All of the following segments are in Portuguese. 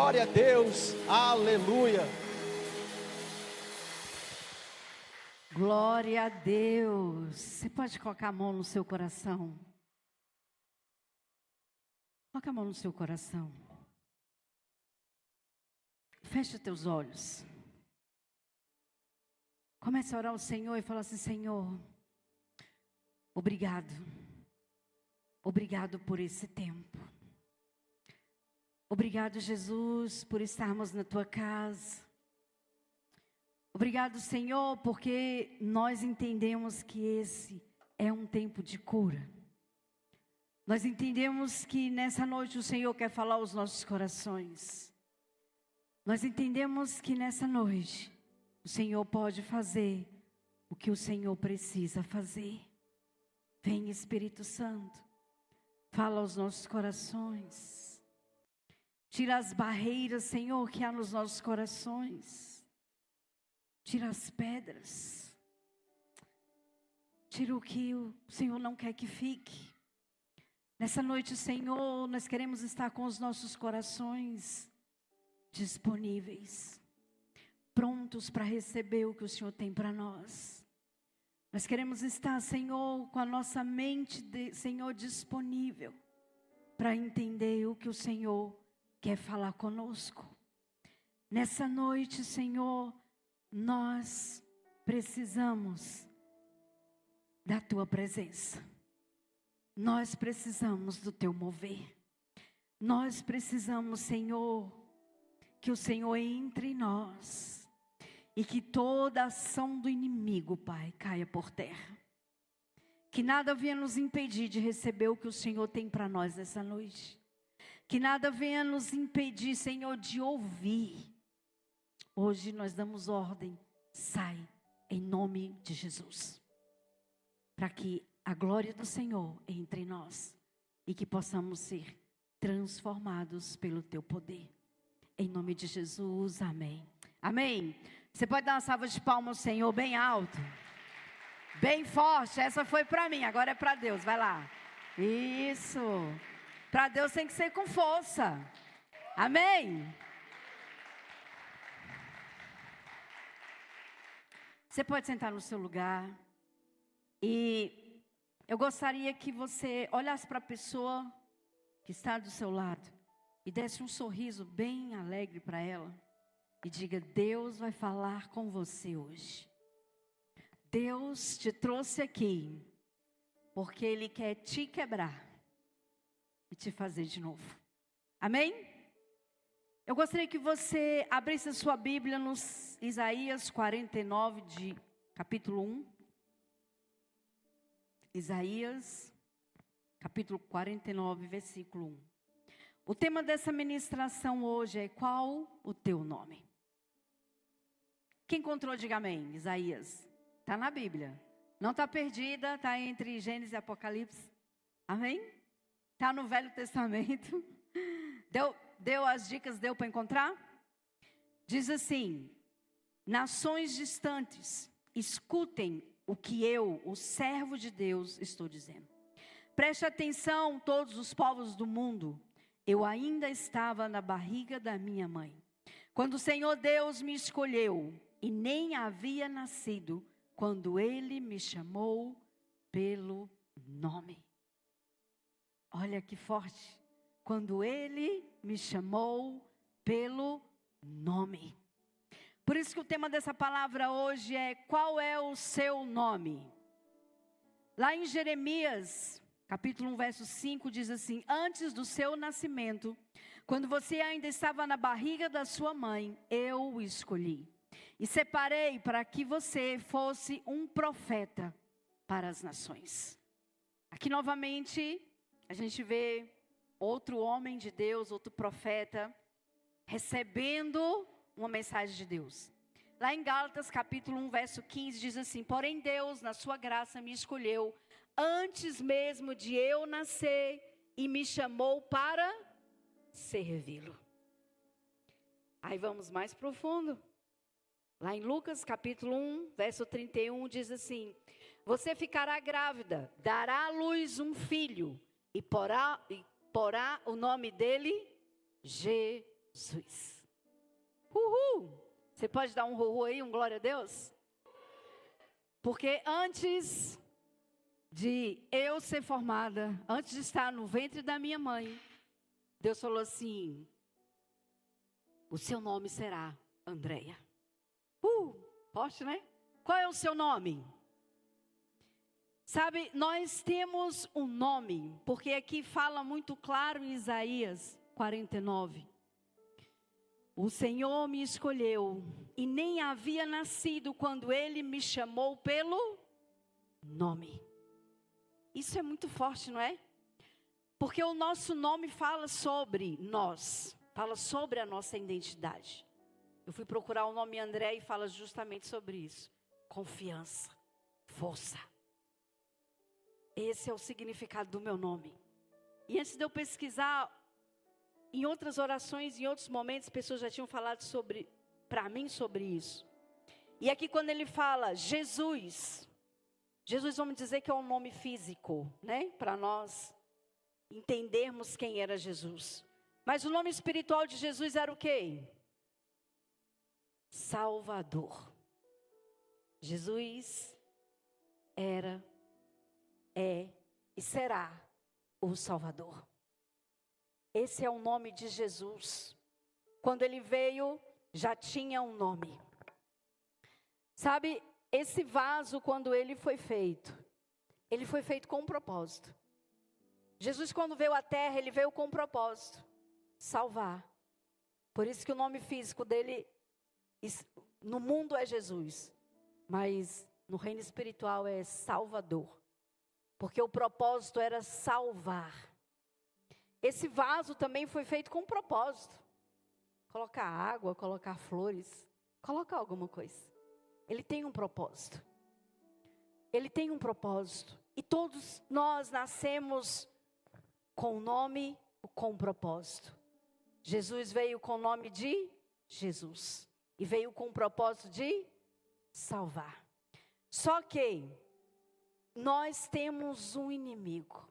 Glória a Deus, aleluia. Glória a Deus. Você pode colocar a mão no seu coração? Coloca a mão no seu coração. Feche os teus olhos. Comece a orar ao Senhor e falar assim: Senhor, obrigado. Obrigado por esse tempo. Obrigado, Jesus, por estarmos na tua casa. Obrigado, Senhor, porque nós entendemos que esse é um tempo de cura. Nós entendemos que nessa noite o Senhor quer falar aos nossos corações. Nós entendemos que nessa noite o Senhor pode fazer o que o Senhor precisa fazer. Vem, Espírito Santo, fala aos nossos corações. Tira as barreiras, Senhor, que há nos nossos corações. Tira as pedras. Tira o que o Senhor não quer que fique. Nessa noite, Senhor, nós queremos estar com os nossos corações disponíveis, prontos para receber o que o Senhor tem para nós. Nós queremos estar, Senhor, com a nossa mente, Senhor, disponível para entender o que o Senhor quer falar conosco. Nessa noite, Senhor, nós precisamos da tua presença. Nós precisamos do teu mover. Nós precisamos, Senhor, que o Senhor entre em nós e que toda ação do inimigo, Pai, caia por terra. Que nada venha nos impedir de receber o que o Senhor tem para nós nessa noite. Que nada venha nos impedir, Senhor, de ouvir. Hoje nós damos ordem, sai, em nome de Jesus. Para que a glória do Senhor entre em nós e que possamos ser transformados pelo teu poder. Em nome de Jesus, amém. Amém. Você pode dar uma salva de palmas ao Senhor bem alto. Bem forte. Essa foi para mim, agora é para Deus. Vai lá. Isso. Para Deus tem que ser com força. Amém. Você pode sentar no seu lugar. E eu gostaria que você olhasse para a pessoa que está do seu lado e desse um sorriso bem alegre para ela. E diga: Deus vai falar com você hoje. Deus te trouxe aqui porque Ele quer te quebrar e te fazer de novo. Amém? Eu gostaria que você abrisse a sua Bíblia nos Isaías 49, de capítulo 1. Isaías, capítulo 49, versículo 1. O tema dessa ministração hoje é: qual o teu nome? Quem encontrou, diga amém. Isaías, está na Bíblia. Não está perdida, está entre Gênesis e Apocalipse. Amém? Está no Velho Testamento. Deu as dicas, deu para encontrar? Diz assim: nações distantes, escutem o que eu, o servo de Deus, estou dizendo. Preste atenção, todos os povos do mundo. Eu ainda estava na barriga da minha mãe, quando o Senhor Deus me escolheu, e nem havia nascido, quando Ele me chamou pelo nome. Olha que forte. Quando Ele me chamou pelo nome. Por isso que o tema dessa palavra hoje é: qual é o seu nome? Lá em Jeremias, capítulo 1, verso 5, diz assim: antes do seu nascimento, quando você ainda estava na barriga da sua mãe, eu o escolhi. E separei para que você fosse um profeta para as nações. Aqui novamente, a gente vê outro homem de Deus, outro profeta, recebendo uma mensagem de Deus. Lá em Gálatas capítulo 1, verso 15, diz assim: porém Deus, na sua graça, me escolheu antes mesmo de eu nascer e me chamou para servi-lo. Aí vamos mais profundo. Lá em Lucas capítulo 1, verso 31, diz assim: você ficará grávida, dará à luz um filho e porá o nome dele Jesus. Jesus. Uhul! Você pode dar um uhul aí, um glória a Deus? Porque antes de eu ser formada, antes de estar no ventre da minha mãe, Deus falou assim: o seu nome será Andréia. Forte, né? Qual é o seu nome? Sabe, nós temos um nome, porque aqui fala muito claro em Isaías 49. O Senhor me escolheu e nem havia nascido quando Ele me chamou pelo nome. Isso é muito forte, não é? Porque o nosso nome fala sobre nós, fala sobre a nossa identidade. Eu fui procurar o nome André e fala justamente sobre isso. Confiança, força. Esse é o significado do meu nome. E antes de eu pesquisar, em outras orações, em outros momentos, pessoas já tinham falado para mim sobre isso. E aqui quando ele fala Jesus, vamos dizer que é um nome físico, né? Para nós entendermos quem era Jesus. Mas o nome espiritual de Jesus era o quê? Salvador. Jesus era, é e será o Salvador. Esse é o nome de Jesus. Quando ele veio, já tinha um nome. Sabe, esse vaso, quando ele foi feito com um propósito. Jesus, quando veio à terra, ele veio com um propósito: salvar. Por isso que o nome físico dele, no mundo é Jesus, mas no reino espiritual é Salvador. Porque o propósito era salvar. Esse vaso também foi feito com um propósito. Colocar água, colocar flores, colocar alguma coisa. Ele tem um propósito. Ele tem um propósito. E todos nós nascemos com o nome, com um propósito. Jesus veio com o nome de Jesus. E veio com o propósito de salvar. Só que nós temos um inimigo.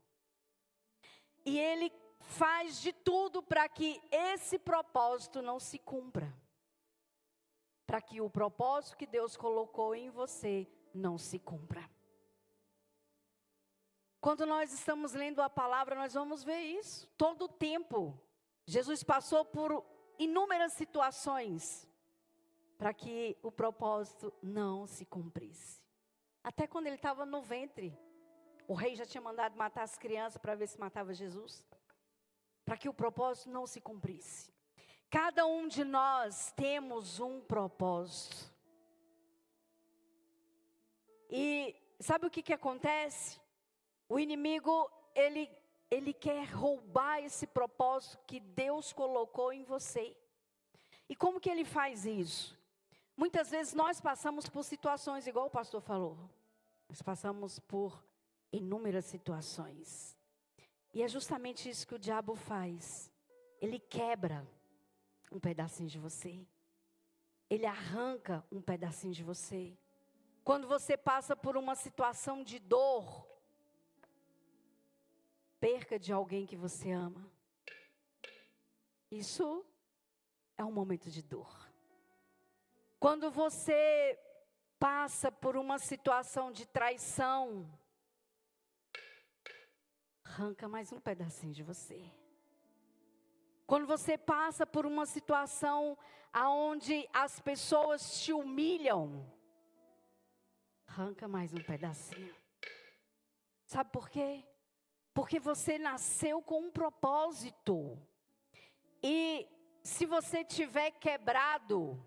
E ele faz de tudo para que esse propósito não se cumpra. Para que o propósito que Deus colocou em você não se cumpra. Quando nós estamos lendo a palavra, nós vamos ver isso. Todo o tempo, Jesus passou por inúmeras situações para que o propósito não se cumprisse. Até quando ele estava no ventre, o rei já tinha mandado matar as crianças para ver se matava Jesus. Para que o propósito não se cumprisse. Cada um de nós temos um propósito. E sabe o que acontece? O inimigo, ele quer roubar esse propósito que Deus colocou em você. E como que ele faz isso? Muitas vezes nós passamos por situações, igual o pastor falou. Nós passamos por inúmeras situações. E é justamente isso que o diabo faz. Ele quebra um pedacinho de você. Ele arranca um pedacinho de você. Quando você passa por uma situação de dor, perca de alguém que você ama, isso é um momento de dor. Quando você passa por uma situação de traição, arranca mais um pedacinho de você. Quando você passa por uma situação onde as pessoas te humilham, arranca mais um pedacinho. Sabe por quê? Porque você nasceu com um propósito. E se você tiver quebrado,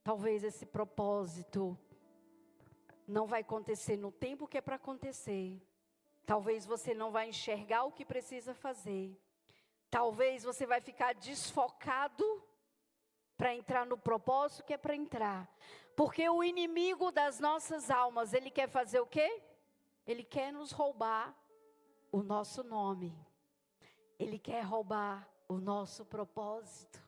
talvez esse propósito não vai acontecer no tempo que é para acontecer. Talvez você não vai enxergar o que precisa fazer. Talvez você vai ficar desfocado para entrar no propósito que é para entrar. Porque o inimigo das nossas almas, ele quer fazer o quê? Ele quer nos roubar o nosso nome. Ele quer roubar o nosso propósito.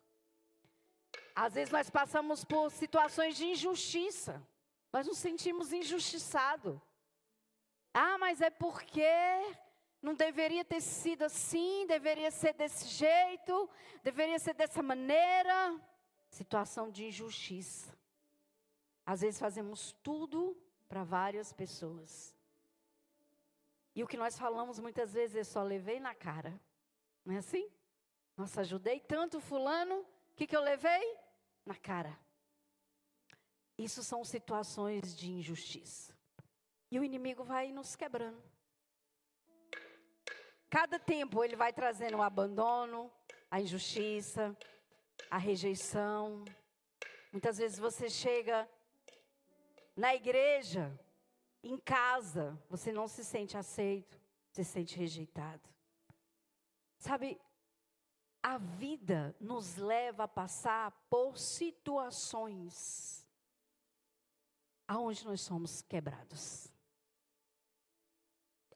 Às vezes nós passamos por situações de injustiça. Nós nos sentimos injustiçados. Ah, mas é porque Não deveria ter sido assim, deveria ser desse jeito, deveria ser dessa maneira. Situação de injustiça. Às vezes fazemos tudo para várias pessoas. E o que nós falamos muitas vezes é só levei na cara. Não é assim? Nossa, ajudei tanto fulano, o que eu levei? Na cara. Isso são situações de injustiça. E o inimigo vai nos quebrando. Cada tempo ele vai trazendo o abandono, a injustiça, a rejeição. Muitas vezes você chega na igreja, em casa, você não se sente aceito, se sente rejeitado. Sabe, a vida nos leva a passar por situações aonde nós somos quebrados.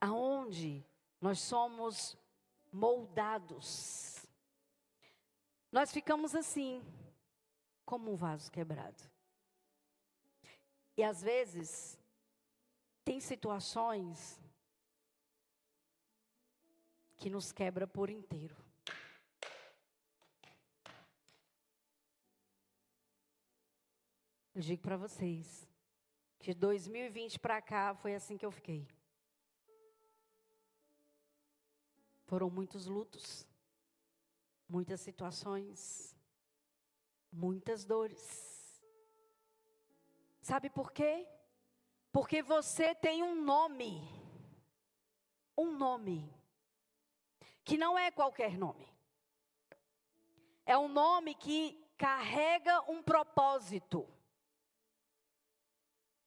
Aonde nós somos moldados. Nós ficamos assim, como um vaso quebrado. E às vezes, tem situações que nos quebra por inteiro. Eu digo para vocês, que de 2020 para cá foi assim que eu fiquei. Foram muitos lutos, muitas situações, muitas dores. Sabe por quê? Porque você tem um nome, que não é qualquer nome. É um nome que carrega um propósito.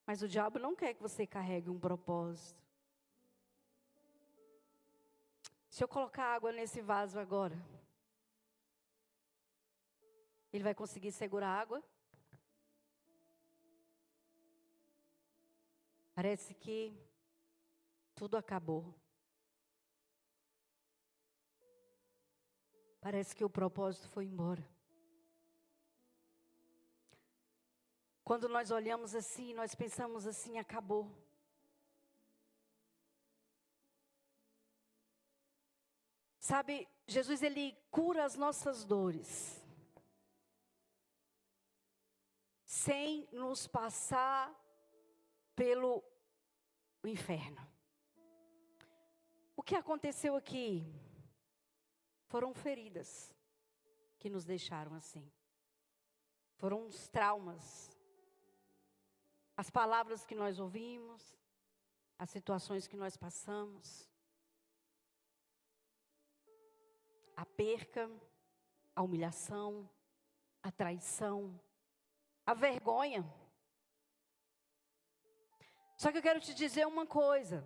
Mas o diabo não quer que você carregue um propósito. Se eu colocar água nesse vaso agora, ele vai conseguir segurar a água? Parece que tudo acabou. Parece que o propósito foi embora. Quando nós olhamos assim, nós pensamos assim, acabou. Sabe, Jesus ele cura as nossas dores, sem nos passar pelo inferno. O que aconteceu aqui foram feridas que nos deixaram assim. Foram os traumas, as palavras que nós ouvimos, as situações que nós passamos, a perca, a humilhação, a traição, a vergonha. Só que eu quero te dizer uma coisa.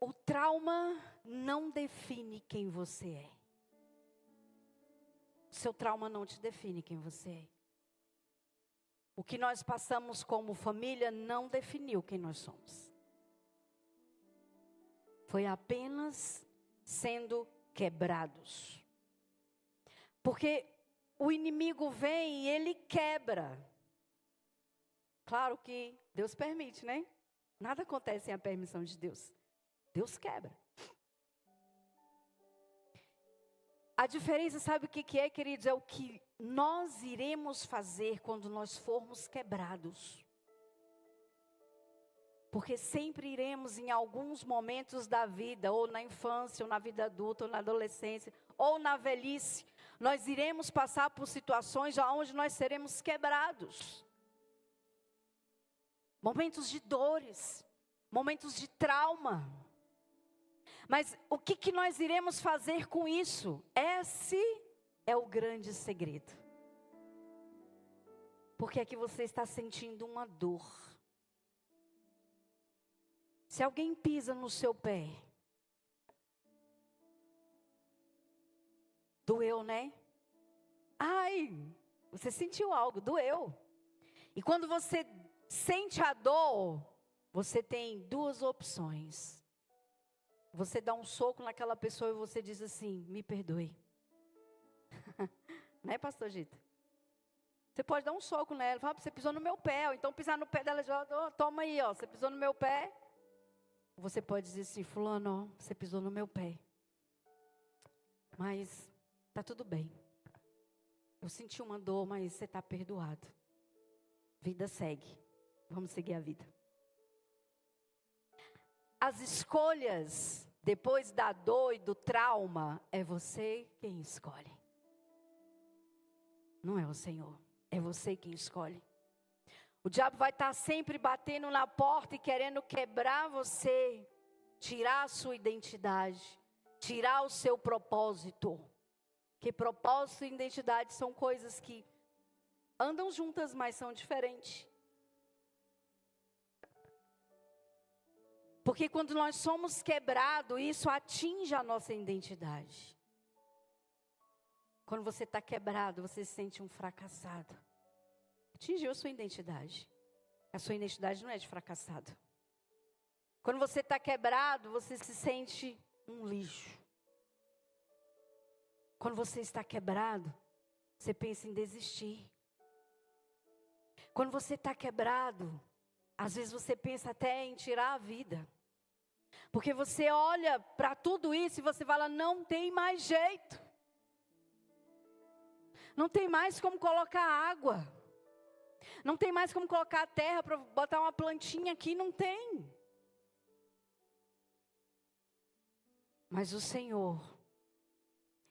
O trauma não define quem você é. O seu trauma não te define quem você é. O que nós passamos como família não definiu quem nós somos. Foi apenas sendo quebrados. Porque o inimigo vem e ele quebra. Claro que Deus permite, né? Nada acontece sem a permissão de Deus. Deus quebra. A diferença, sabe o que é, queridos? É o que nós iremos fazer quando nós formos quebrados. Porque sempre iremos em alguns momentos da vida, ou na infância, ou na vida adulta, ou na adolescência, ou na velhice, nós iremos passar por situações onde nós seremos quebrados. Momentos de dores, momentos de trauma. Mas o que nós iremos fazer com isso? Esse é o grande segredo. Porque é que você está sentindo uma dor. Se alguém pisa no seu pé, doeu, né? Ai, você sentiu algo, doeu. E quando você sente a dor, você tem duas opções. Você dá um soco naquela pessoa e você diz assim, me perdoe. Né, pastor Gita? Você pode dar um soco nela, fala, você pisou no meu pé, ou então pisar no pé dela, já, oh, toma aí, ó, você pisou no meu pé. Você pode dizer assim, fulano, você pisou no meu pé. Mas tá tudo bem. Eu senti uma dor, mas você está perdoado. Vida segue. Vamos seguir a vida. As escolhas, depois da dor e do trauma, é você quem escolhe. Não é o Senhor. É você quem escolhe. O diabo vai estar sempre batendo na porta e querendo quebrar você. Tirar a sua identidade. Tirar o seu propósito. Que propósito e identidade são coisas que andam juntas, mas são diferentes. Porque quando nós somos quebrados, isso atinge a nossa identidade. Quando você está quebrado, você se sente um fracassado. Atingiu a sua identidade. A sua identidade não é de fracassado. Quando você está quebrado, você se sente um lixo. Quando você está quebrado, você pensa em desistir. Quando você está quebrado, às vezes você pensa até em tirar a vida. Porque você olha para tudo isso e você fala, não tem mais jeito. Não tem mais como colocar água. Não tem mais como colocar a terra para botar uma plantinha aqui, não tem. Mas o Senhor,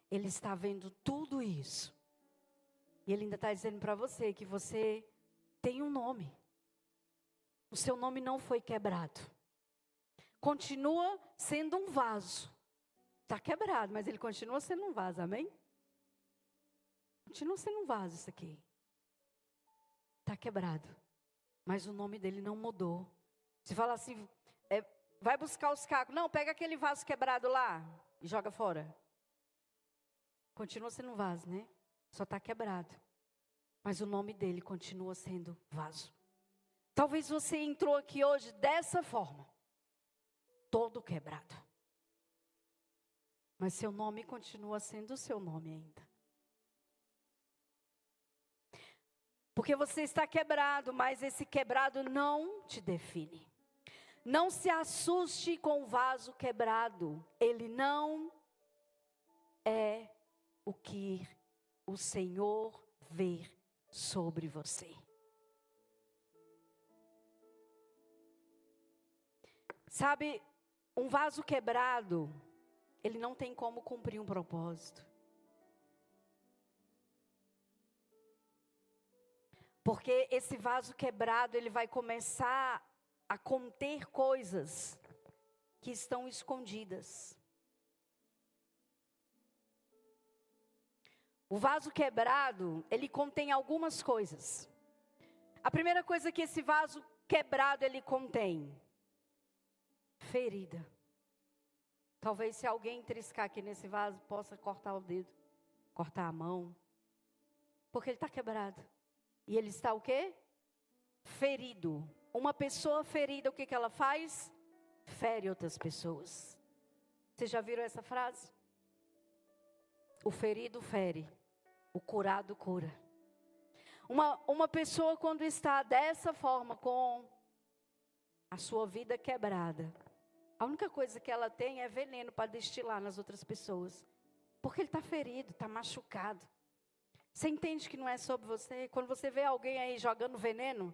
Ele está vendo tudo isso. E Ele ainda está dizendo para você que você tem um nome. O seu nome não foi quebrado. Continua sendo um vaso. Está quebrado, mas ele continua sendo um vaso, amém? Continua sendo um vaso isso aqui. Está quebrado. Mas o nome dele não mudou. Você fala assim, vai buscar os cacos. Não, pega aquele vaso quebrado lá e joga fora. Continua sendo um vaso, né? Só está quebrado. Mas o nome dele continua sendo vaso. Talvez você entrou aqui hoje dessa forma. Todo quebrado. Mas seu nome continua sendo o seu nome ainda. Porque você está quebrado, mas esse quebrado não te define. Não se assuste com o vaso quebrado. Ele não é o que o Senhor vê sobre você. Sabe, um vaso quebrado, ele não tem como cumprir um propósito. Porque esse vaso quebrado, ele vai começar a conter coisas que estão escondidas. O vaso quebrado, ele contém algumas coisas. A primeira coisa que esse vaso quebrado, ele contém: ferida. Talvez se alguém triscar aqui nesse vaso, possa cortar o dedo, cortar a mão. Porque ele está quebrado. E ele está o quê? Ferido. Uma pessoa ferida, o que ela faz? Fere outras pessoas. Vocês já viram essa frase? O ferido fere, o curado cura. Uma pessoa quando está dessa forma, com a sua vida quebrada, a única coisa que ela tem é veneno para destilar nas outras pessoas. Porque ele está ferido, está machucado. Você entende que não é sobre você? Quando você vê alguém aí jogando veneno,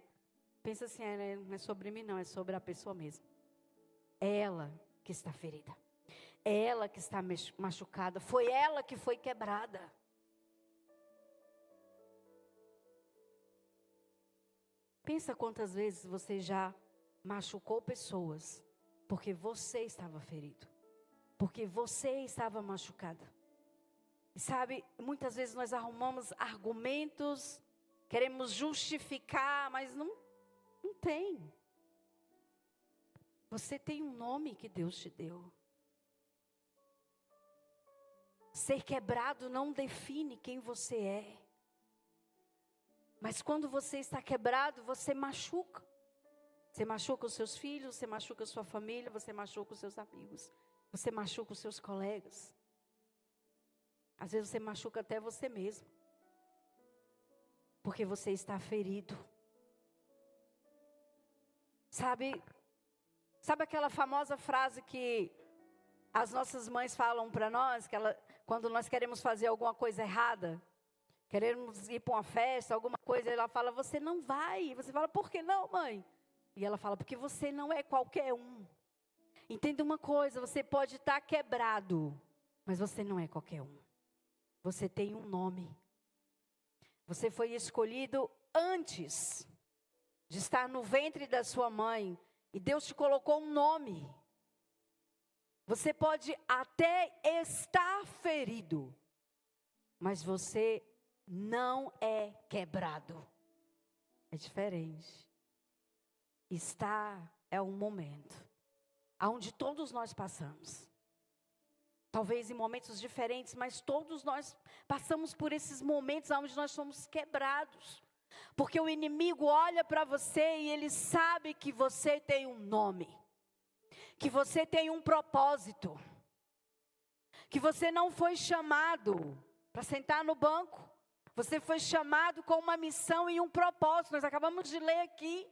pensa assim, não é sobre mim não, é sobre a pessoa mesmo. É ela que está ferida. É ela que está machucada. Foi ela que foi quebrada. Pensa quantas vezes você já machucou pessoas porque você estava ferido. Porque você estava machucada. E sabe, muitas vezes nós arrumamos argumentos, queremos justificar, mas não tem. Você tem um nome que Deus te deu. Ser quebrado não define quem você é. Mas quando você está quebrado, você machuca. Você machuca os seus filhos, você machuca a sua família, você machuca os seus amigos. Você machuca os seus colegas. Às vezes você machuca até você mesmo. Porque você está ferido. Sabe, Sabe aquela famosa frase que as nossas mães falam para nós, quando nós queremos fazer alguma coisa errada, queremos ir para uma festa, alguma coisa, ela fala, você não vai. Você fala, por que não, mãe? E ela fala, porque você não é qualquer um. Entenda uma coisa, você pode estar quebrado, mas você não é qualquer um. Você tem um nome. Você foi escolhido antes de estar no ventre da sua mãe. E Deus te colocou um nome. Você pode até estar ferido, mas você não é quebrado. É diferente. Estar é um momento onde todos nós passamos. Talvez em momentos diferentes, mas todos nós passamos por esses momentos onde nós somos quebrados. Porque o inimigo olha para você e ele sabe que você tem um nome. Que você tem um propósito. Que você não foi chamado para sentar no banco. Você foi chamado com uma missão e um propósito. Nós acabamos de ler aqui.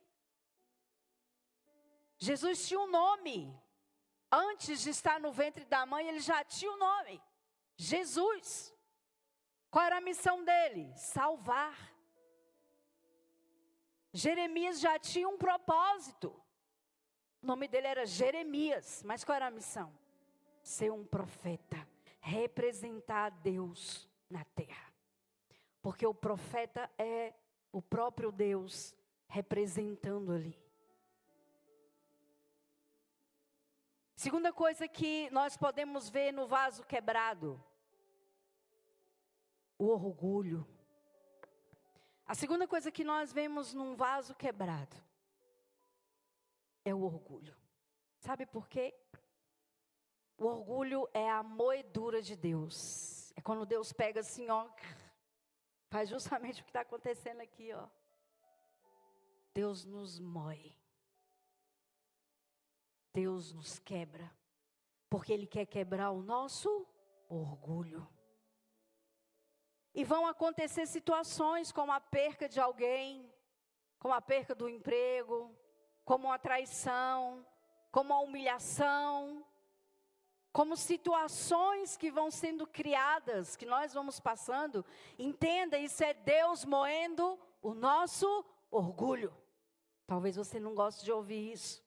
Jesus tinha um nome. Antes de estar no ventre da mãe, ele já tinha um nome. Jesus. Qual era a missão dele? Salvar. Jeremias já tinha um propósito. O nome dele era Jeremias. Mas qual era a missão? Ser um profeta. Representar Deus na terra. Porque o profeta é o próprio Deus representando ali. Segunda coisa que nós podemos ver no vaso quebrado. O orgulho. A segunda coisa que nós vemos num vaso quebrado é o orgulho. Sabe por quê? O orgulho é a moedura de Deus. É quando Deus pega assim, ó, faz justamente o que está acontecendo aqui, ó. Deus nos moe. Deus nos quebra. Porque Ele quer quebrar o nosso orgulho. E vão acontecer situações como a perca de alguém, como a perca do emprego, como a traição, como a humilhação, como situações que vão sendo criadas, que nós vamos passando. Entenda, isso é Deus moendo o nosso orgulho. Talvez você não goste de ouvir isso,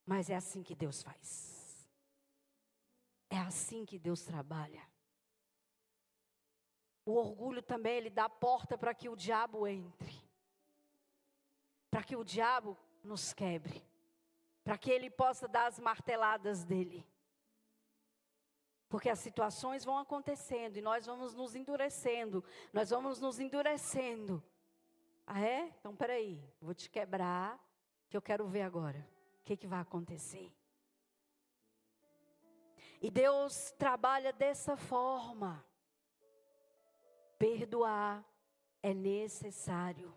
mas é assim que Deus faz. É assim que Deus trabalha. O orgulho também, ele dá porta para que o diabo entre. Para que o diabo nos quebre. Para que ele possa dar as marteladas dele. Porque as situações vão acontecendo e nós vamos nos endurecendo. Nós vamos nos endurecendo. Ah, é? Então, peraí. Vou te quebrar, que eu quero ver agora. O que vai acontecer? E Deus trabalha dessa forma. Perdoar é necessário.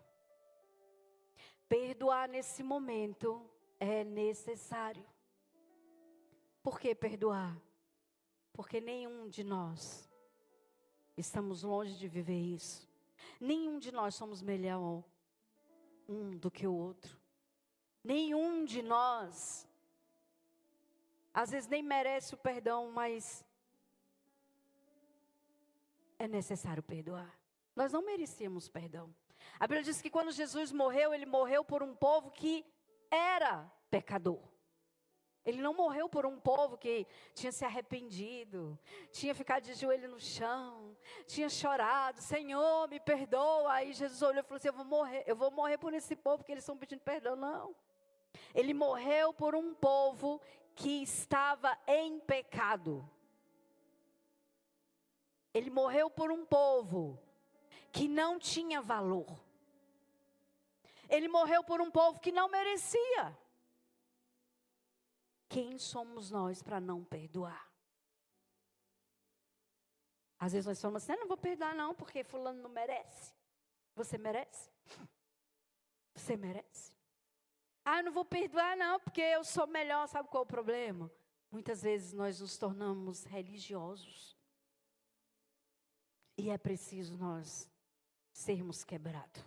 Perdoar nesse momento é necessário. Por que perdoar? Porque nenhum de nós estamos longe de viver isso. Nenhum de nós somos melhor um do que o outro. Nenhum de nós, às vezes nem merece o perdão, mas é necessário perdoar. Nós não merecíamos perdão. A Bíblia diz que quando Jesus morreu, Ele morreu por um povo que era pecador. Ele não morreu por um povo que tinha se arrependido, tinha ficado de joelho no chão, tinha chorado, Senhor, me perdoa. Aí Jesus olhou e falou assim, eu vou morrer por esse povo porque eles estão pedindo perdão. Não. Ele morreu por um povo que estava em pecado. Ele morreu por um povo que não tinha valor. Ele morreu por um povo que não merecia. Quem somos nós para não perdoar? Às vezes nós falamos assim, eu não vou perdoar não, porque fulano não merece. Você merece? Você merece? Ah, eu não vou perdoar não, porque eu sou melhor. Sabe qual é o problema? Muitas vezes nós nos tornamos religiosos. E é preciso nós sermos quebrados.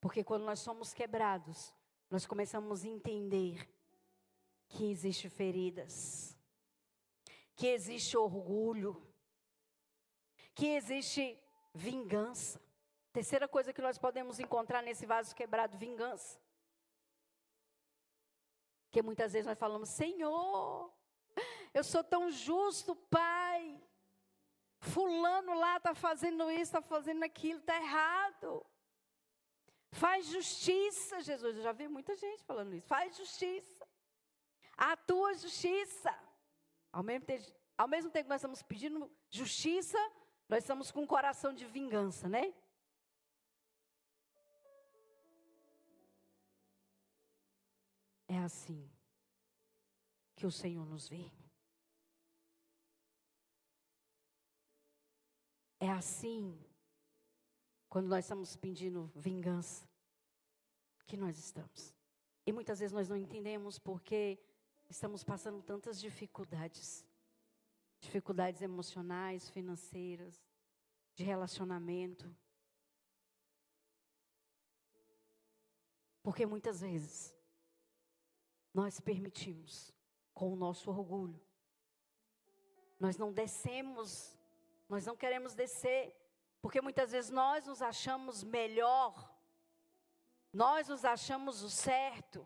Porque quando nós somos quebrados, nós começamos a entender que existe feridas, que existe orgulho, que existe vingança. Terceira coisa que nós podemos encontrar nesse vaso quebrado, vingança. Porque muitas vezes nós falamos, Senhor, eu sou tão justo, Pai. Fulano lá está fazendo isso, está fazendo aquilo, está errado. Faz justiça, Jesus. Eu já vi muita gente falando isso. Faz justiça. A tua justiça. Ao mesmo tempo que nós estamos pedindo justiça, nós estamos com um coração de vingança, né? É assim que o Senhor nos vê. É assim, quando nós estamos pedindo vingança, que nós estamos. E muitas vezes nós não entendemos porque estamos passando tantas dificuldades. Dificuldades emocionais, financeiras, de relacionamento. Porque muitas vezes nós permitimos, com o nosso orgulho, nós não descemos. Nós não queremos descer, porque muitas vezes nós nos achamos melhor, nós nos achamos o certo.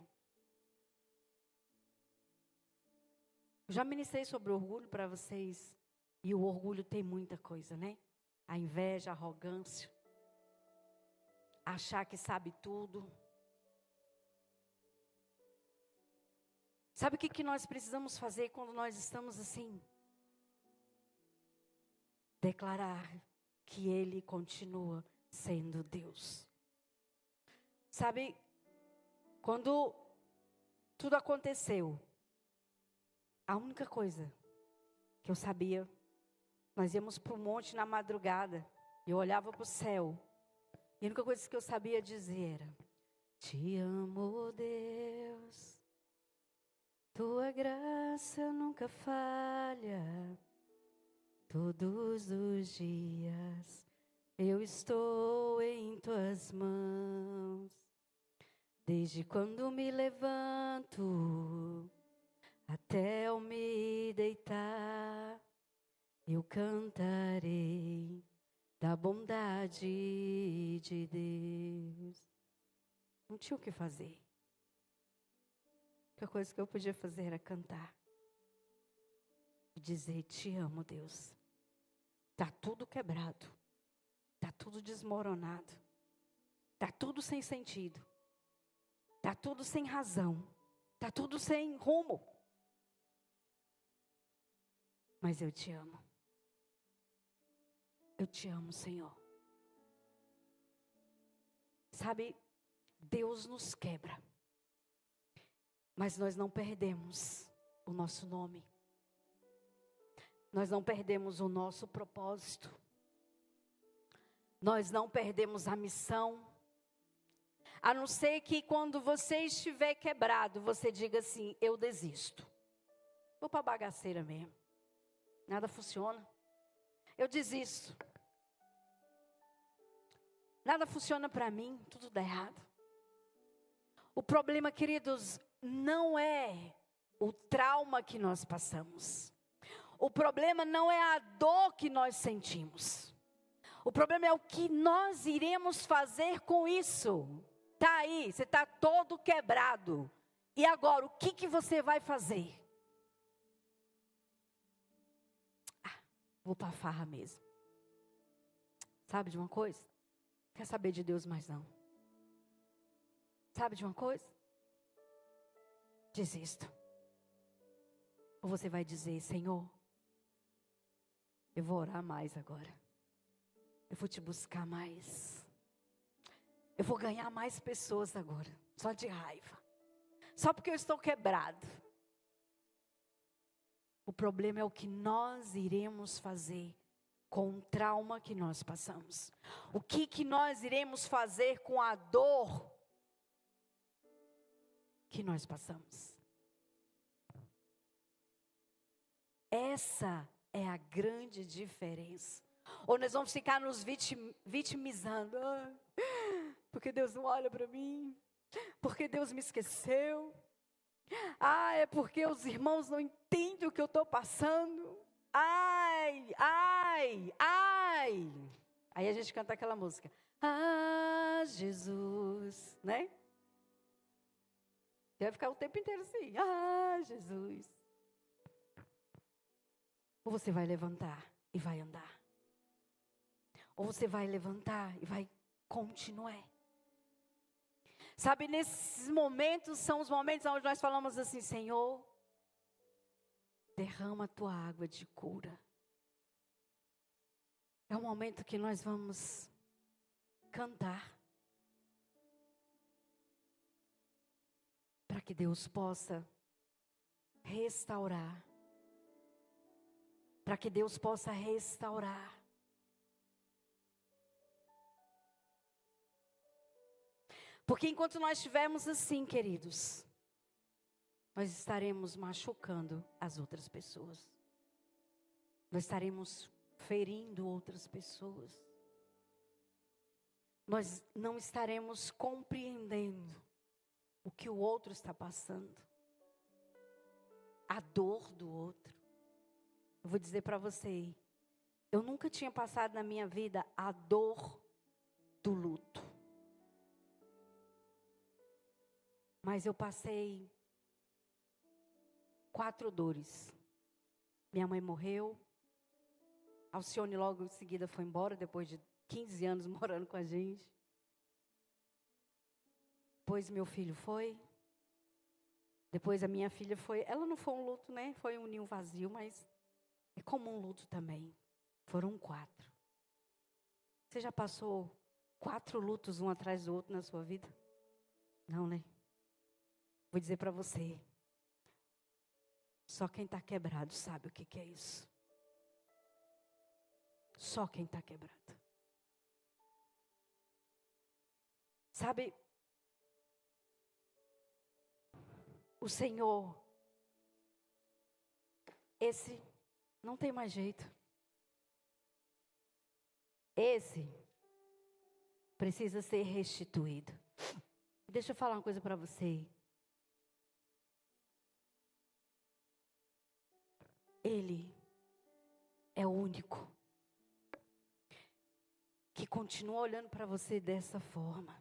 Eu já ministrei sobre orgulho para vocês, e o orgulho tem muita coisa, né? A inveja, a arrogância, achar que sabe tudo. Sabe o que nós precisamos fazer quando nós estamos assim? Declarar que Ele continua sendo Deus. Sabe, quando tudo aconteceu, a única coisa que eu sabia, nós íamos para o monte na madrugada, eu olhava para o céu, e a única coisa que eu sabia dizer era, te amo, Deus, tua graça nunca falha. Todos os dias eu estou em tuas mãos. Desde quando me levanto até eu me deitar, eu cantarei da bondade de Deus. Não tinha o que fazer. A única coisa que eu podia fazer era cantar. E dizer, te amo, Deus. Está tudo quebrado, está tudo desmoronado, está tudo sem sentido, está tudo sem razão, está tudo sem rumo. Mas eu te amo. Eu te amo, Senhor. Sabe, Deus nos quebra, mas nós não perdemos o nosso nome. Nós não perdemos o nosso propósito. Nós não perdemos a missão. A não ser que quando você estiver quebrado, você diga assim, eu desisto. Vou para a bagaceira mesmo. Nada funciona. Eu desisto. Nada funciona para mim, tudo dá errado. O problema, queridos, não é o trauma que nós passamos. O problema não é a dor que nós sentimos. O problema é o que nós iremos fazer com isso. Está aí, você está todo quebrado. E agora, o que você vai fazer? Vou para a farra mesmo. Sabe de uma coisa? Quer saber de Deus mais não. Sabe de uma coisa? Desisto. Ou você vai dizer, Senhor, eu vou orar mais agora. Eu vou te buscar mais. Eu vou ganhar mais pessoas agora. Só de raiva. Só porque eu estou quebrado. O problema é o que nós iremos fazer com o trauma que nós passamos. O que nós iremos fazer com a dor que nós passamos. Essa é a grande diferença. Ou nós vamos ficar nos vitimizando. Porque Deus não olha para mim. porque Deus me esqueceu. Ah, é porque os irmãos não entendem o que eu estou passando. Ai, ai, ai. Aí a gente canta aquela música. Ah, Jesus, né? Você vai ficar o tempo inteiro assim. Ah, Jesus. Ou você vai levantar e vai andar. Ou você vai levantar e vai continuar. Sabe, nesses momentos são os momentos onde nós falamos assim, Senhor, derrama a tua água de cura. É o momento que nós vamos cantar. Para que Deus possa restaurar. Para que Deus possa restaurar. Porque enquanto nós estivermos assim, queridos, nós estaremos machucando as outras pessoas. Nós estaremos ferindo outras pessoas. Nós não estaremos compreendendo o que o outro está passando. A dor do outro. Eu vou dizer para você, eu nunca tinha passado na minha vida a dor do luto. Mas eu passei 4 dores. Minha mãe morreu. Alcione logo em seguida foi embora, depois de 15 anos morando com a gente. Depois meu filho foi. Depois a minha filha foi. Ela não foi um luto, né? Foi um ninho vazio, mas é como um luto também. Foram 4. Você já passou 4 lutos um atrás do outro na sua vida? Não, né? Vou dizer para você. Só quem está quebrado sabe o que é isso. Só quem está quebrado. Sabe, o Senhor, esse não tem mais jeito. Esse precisa ser restituído. Deixa eu falar uma coisa para você. Ele é o único que continua olhando para você dessa forma.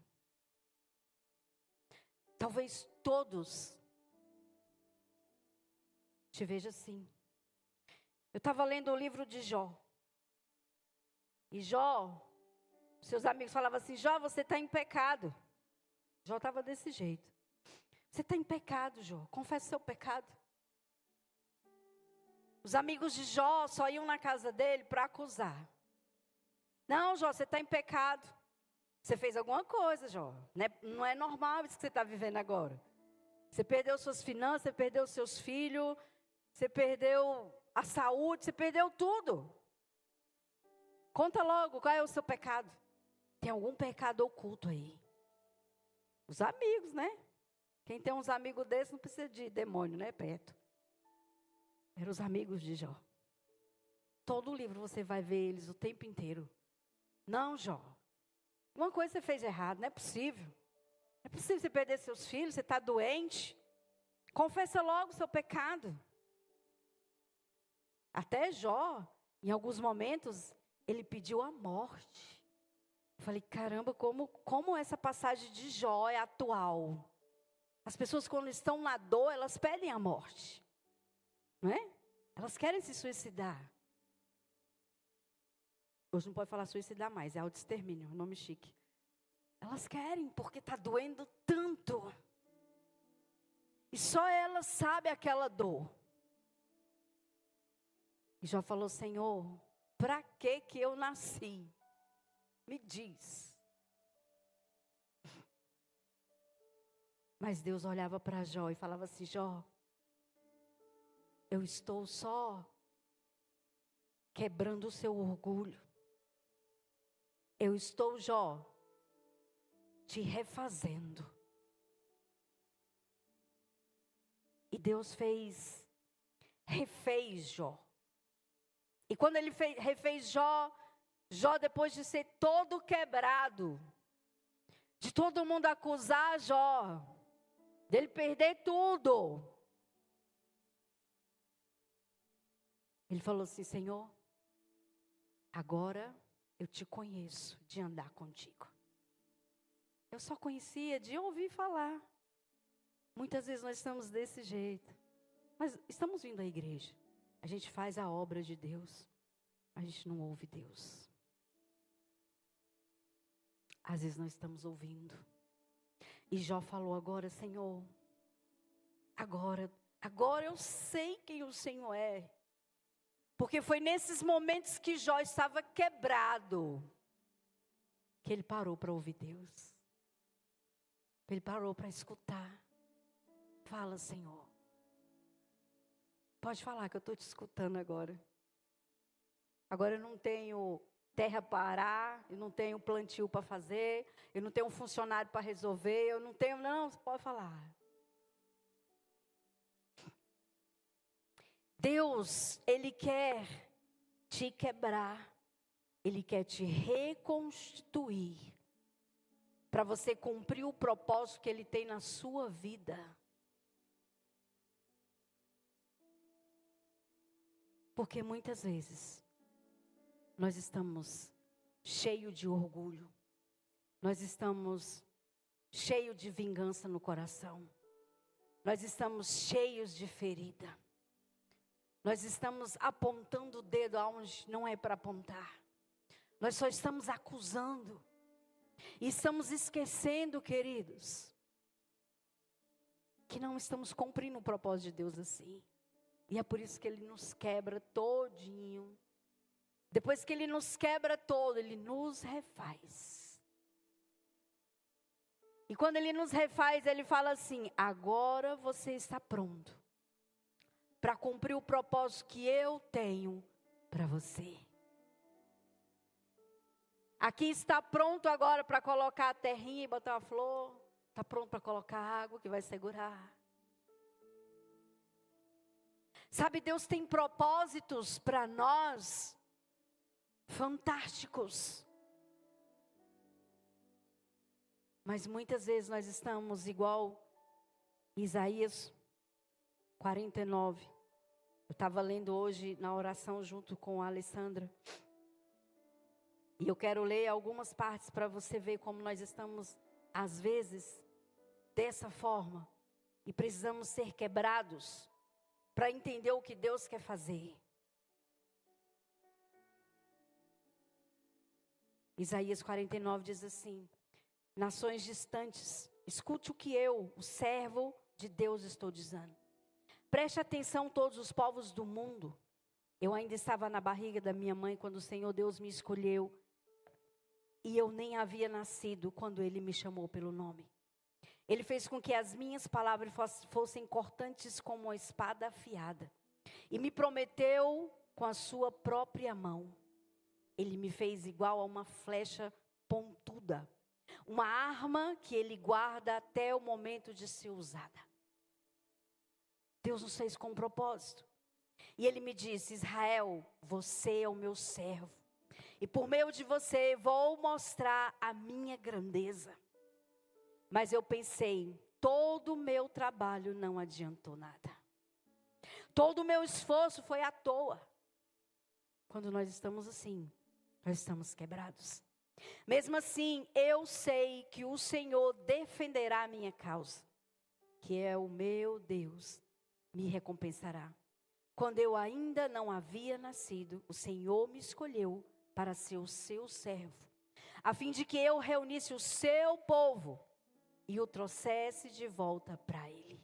Talvez todos te vejam assim. Eu estava lendo o livro de Jó. E Jó, seus amigos falavam assim, Jó, você está em pecado. Jó estava desse jeito. Você está em pecado, Jó. Confessa seu pecado. Os amigos de Jó só iam na casa dele para acusar. Não, Jó, você está em pecado. Você fez alguma coisa, Jó. Não é normal isso que você está vivendo agora. Você perdeu suas finanças, você perdeu seus filhos, você perdeu a saúde, você perdeu tudo. Conta logo, qual é o seu pecado? Tem algum pecado oculto aí. Os amigos, né? Quem tem uns amigos desses não precisa de demônio, né, perto. Eram os amigos de Jó. Todo o livro você vai ver eles o tempo inteiro. Não, Jó. Uma coisa você fez errado, não é possível. Não é possível você perder seus filhos, você está doente. Confessa logo o seu pecado. Até Jó, em alguns momentos, ele pediu a morte. Eu falei, caramba, como essa passagem de Jó é atual. As pessoas quando estão na dor, elas pedem a morte. Não é? Elas querem se suicidar. Hoje não pode falar suicidar mais, é autoextermínio, nome chique. Elas querem, porque está doendo tanto. E só elas sabem aquela dor. E Jó falou, Senhor, para que eu nasci? Me diz. Mas Deus olhava para Jó e falava assim, Jó, eu estou só quebrando o seu orgulho. Eu estou, Jó, te refazendo. E Deus refez Jó. E quando ele refez Jó, Jó depois de ser todo quebrado, de todo mundo acusar Jó, dele perder tudo. Ele falou assim: Senhor, agora eu te conheço de andar contigo. Eu só conhecia de ouvir falar. Muitas vezes nós estamos desse jeito. Mas estamos vindo à igreja. A gente faz a obra de Deus. A gente não ouve Deus. Às vezes nós estamos ouvindo. E Jó falou agora: Senhor, agora eu sei quem o Senhor é. Porque foi nesses momentos que Jó estava quebrado, que ele parou para ouvir Deus. Ele parou para escutar. Fala, Senhor. Pode falar que eu estou te escutando agora. Agora eu não tenho terra para arar, eu não tenho plantio para fazer, eu não tenho um funcionário para resolver, eu não tenho... Não, você pode falar. Deus, Ele quer te quebrar, Ele quer te reconstituir, para você cumprir o propósito que Ele tem na sua vida. Porque muitas vezes, nós estamos cheios de orgulho, nós estamos cheios de vingança no coração, nós estamos cheios de ferida, nós estamos apontando o dedo aonde não é para apontar, nós só estamos acusando, e estamos esquecendo, queridos, que não estamos cumprindo o propósito de Deus assim. E é por isso que Ele nos quebra todinho. Depois que Ele nos quebra todo, Ele nos refaz. E quando Ele nos refaz, Ele fala assim: agora você está pronto para cumprir o propósito que eu tenho para você. Aqui está pronto agora para colocar a terrinha e botar uma flor. Está pronto para colocar água que vai segurar. Sabe, Deus tem propósitos para nós fantásticos. Mas muitas vezes nós estamos igual Isaías 49. Eu estava lendo hoje na oração junto com a Alessandra. E eu quero ler algumas partes para você ver como nós estamos, às vezes, dessa forma. E precisamos ser quebrados para entender o que Deus quer fazer. Isaías 49 diz assim: nações distantes, escute o que eu, o servo de Deus, estou dizendo. Preste atenção todos os povos do mundo. Eu ainda estava na barriga da minha mãe quando o Senhor Deus me escolheu. E eu nem havia nascido quando Ele me chamou pelo nome. Ele fez com que as minhas palavras fossem cortantes como uma espada afiada. E me prometeu com a sua própria mão. Ele me fez igual a uma flecha pontuda. Uma arma que Ele guarda até o momento de ser usada. Deus nos fez com um propósito. E Ele me disse: Israel, você é o meu servo. E por meio de você vou mostrar a minha grandeza. Mas eu pensei, todo o meu trabalho não adiantou nada. Todo o meu esforço foi à toa. Quando nós estamos assim, nós estamos quebrados. Mesmo assim, eu sei que o Senhor defenderá a minha causa. Que é o meu Deus, me recompensará. Quando eu ainda não havia nascido, o Senhor me escolheu para ser o seu servo, a fim de que eu reunisse o seu povo e o trouxesse de volta para Ele.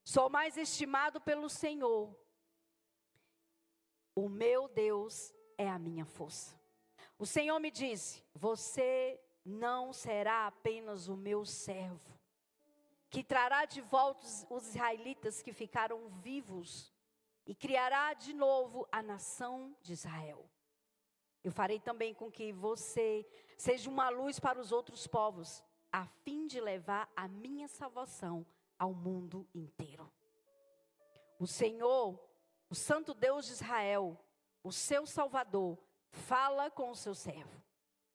Sou mais estimado pelo Senhor. O meu Deus é a minha força. O Senhor me disse: você não será apenas o meu servo, que trará de volta os israelitas que ficaram vivos e criará de novo a nação de Israel. Eu farei também com que você seja uma luz para os outros povos, a fim de levar a minha salvação ao mundo inteiro. O Senhor, o Santo Deus de Israel, o seu Salvador, fala com o seu servo.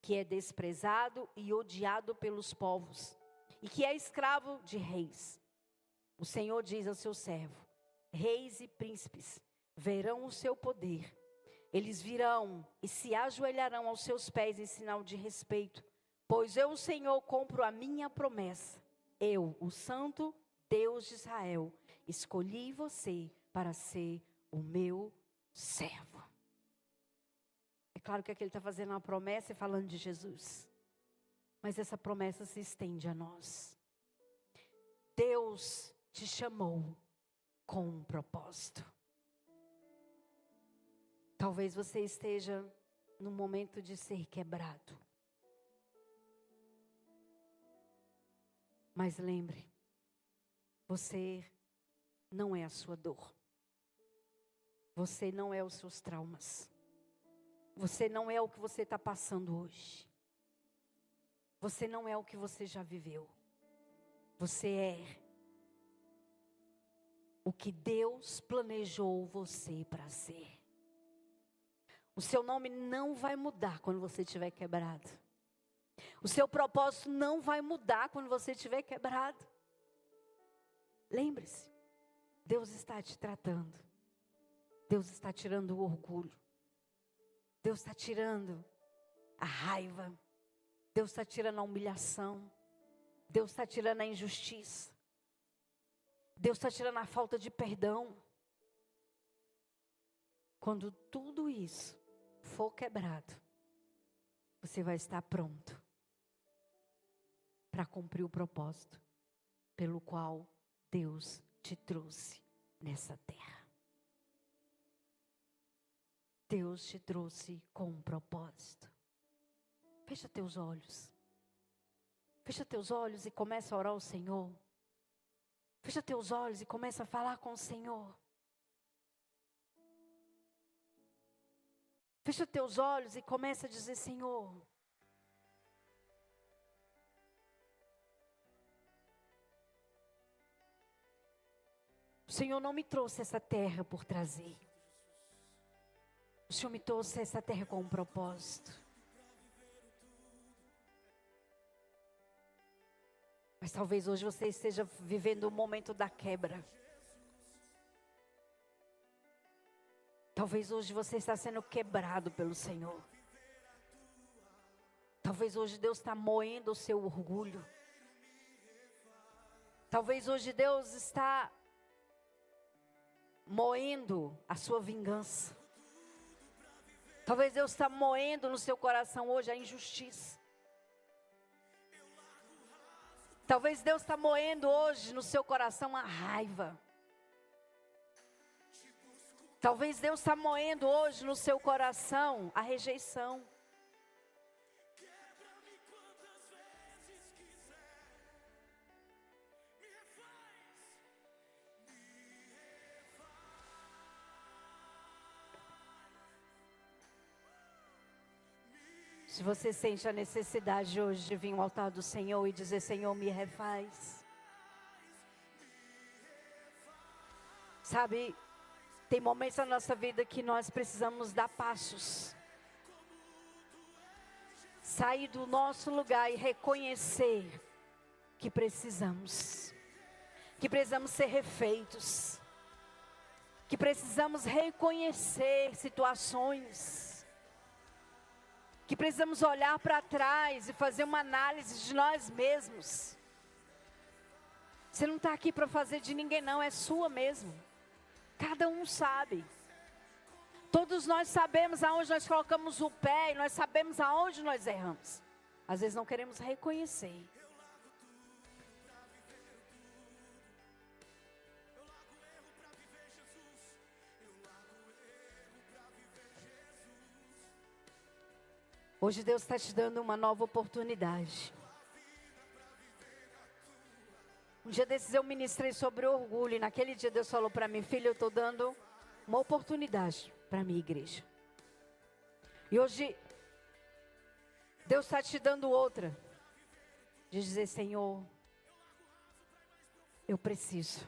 que é desprezado e odiado pelos povos, e que é escravo de reis. O Senhor diz ao seu servo: reis e príncipes verão o seu poder. Eles virão e se ajoelharão aos seus pés em sinal de respeito, pois eu, o Senhor, cumpro a minha promessa. Eu, o Santo Deus de Israel, escolhi você para ser o meu servo. É claro que aqui ele está fazendo uma promessa e falando de Jesus. Mas essa promessa se estende a nós. Deus te chamou com um propósito. Talvez você esteja no momento de ser quebrado. Mas lembre, você não é a sua dor. Você não é os seus traumas. Você não é o que você está passando hoje. Você não é o que você já viveu. Você é o que Deus planejou você para ser. O seu nome não vai mudar quando você estiver quebrado. O seu propósito não vai mudar quando você estiver quebrado. Lembre-se, Deus está te tratando. Deus está tirando o orgulho. Deus está tirando a raiva. Deus está tirando a humilhação. Deus está tirando a injustiça. Deus está tirando a falta de perdão. Quando tudo isso for quebrado, você vai estar pronto para cumprir o propósito pelo qual Deus te trouxe nessa terra. Deus te trouxe com um propósito. Fecha teus olhos. Fecha teus olhos e começa a orar ao Senhor. Fecha teus olhos e começa a falar com o Senhor. Fecha teus olhos e começa a dizer: Senhor, o Senhor não me trouxe essa terra por trazer. O Senhor me trouxe essa terra com um propósito. Mas talvez hoje você esteja vivendo o momento da quebra. Talvez hoje você está sendo quebrado pelo Senhor. Talvez hoje Deus está moendo o seu orgulho. Talvez hoje Deus está moendo a sua vingança. Talvez Deus está moendo no seu coração hoje a injustiça. Talvez Deus está moendo hoje no seu coração a raiva. Talvez Deus está moendo hoje no seu coração a rejeição. Se você sente a necessidade hoje de vir ao altar do Senhor e dizer: Senhor, me refaz. Sabe, tem momentos na nossa vida que nós precisamos dar passos. Sair do nosso lugar e reconhecer que precisamos. Que precisamos ser refeitos. Que precisamos reconhecer situações. Que precisamos olhar para trás e fazer uma análise de nós mesmos. Você não está aqui para fazer de ninguém não, é sua mesmo. Cada um sabe. Todos nós sabemos aonde nós colocamos o pé e nós sabemos aonde nós erramos. Às vezes não queremos reconhecer. Hoje Deus está te dando uma nova oportunidade. Um dia desses eu ministrei sobre orgulho. E naquele dia Deus falou para mim: filho, eu estou dando uma oportunidade para a minha igreja. E hoje Deus está te dando outra. De dizer: Senhor, eu preciso,